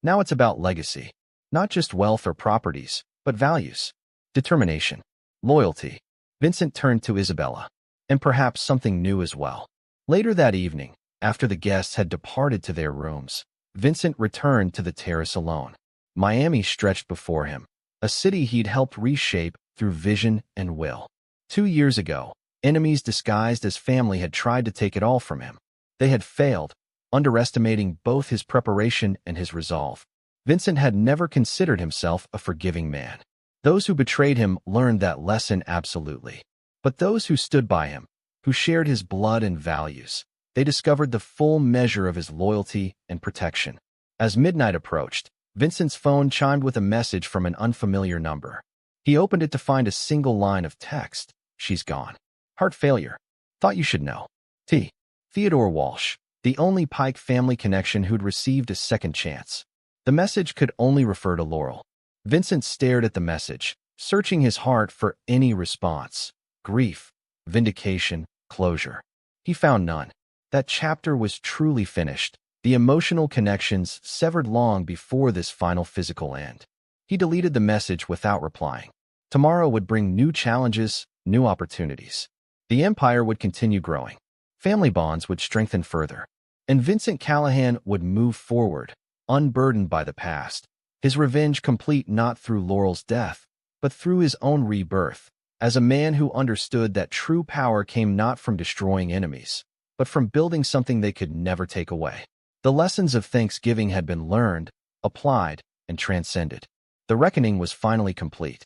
it's about legacy. Not just wealth or properties, but values, determination, loyalty." Vincent turned to Isabella. "And perhaps something new as well." Later that evening, after the guests had departed to their rooms, Vincent returned to the terrace alone. Miami stretched before him, a city he'd helped reshape through vision and will. 2 years ago, enemies disguised as family had tried to take it all from him. They had failed, underestimating both his preparation and his resolve. Vincent had never considered himself a forgiving man. Those who betrayed him learned that lesson absolutely. But those who stood by him, who shared his blood and values, they discovered the full measure of his loyalty and protection. As midnight approached, Vincent's phone chimed with a message from an unfamiliar number. He opened it to find a single line of text. "She's gone. Heart failure. Thought you should know. T. Theodore Walsh, the only Pike family connection who'd received a second chance." The message could only refer to Laurel. Vincent stared at the message, searching his heart for any response: grief, vindication, closure. He found none. That chapter was truly finished, the emotional connections severed long before this final physical end. He deleted the message without replying. Tomorrow would bring new challenges, new opportunities. The empire would continue growing. Family bonds would strengthen further. And Vincent Callahan would move forward, unburdened by the past, his revenge complete not through Laurel's death, but through his own rebirth, as a man who understood that true power came not from destroying enemies, but from building something they could never take away. The lessons of Thanksgiving had been learned, applied, and transcended. The reckoning was finally complete.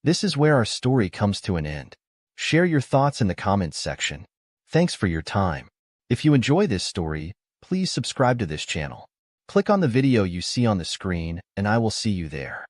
This is where our story comes to an end. Share your thoughts in the comments section. Thanks for your time. If you enjoy this story, please subscribe to this channel. Click on the video you see on the screen, and I will see you there.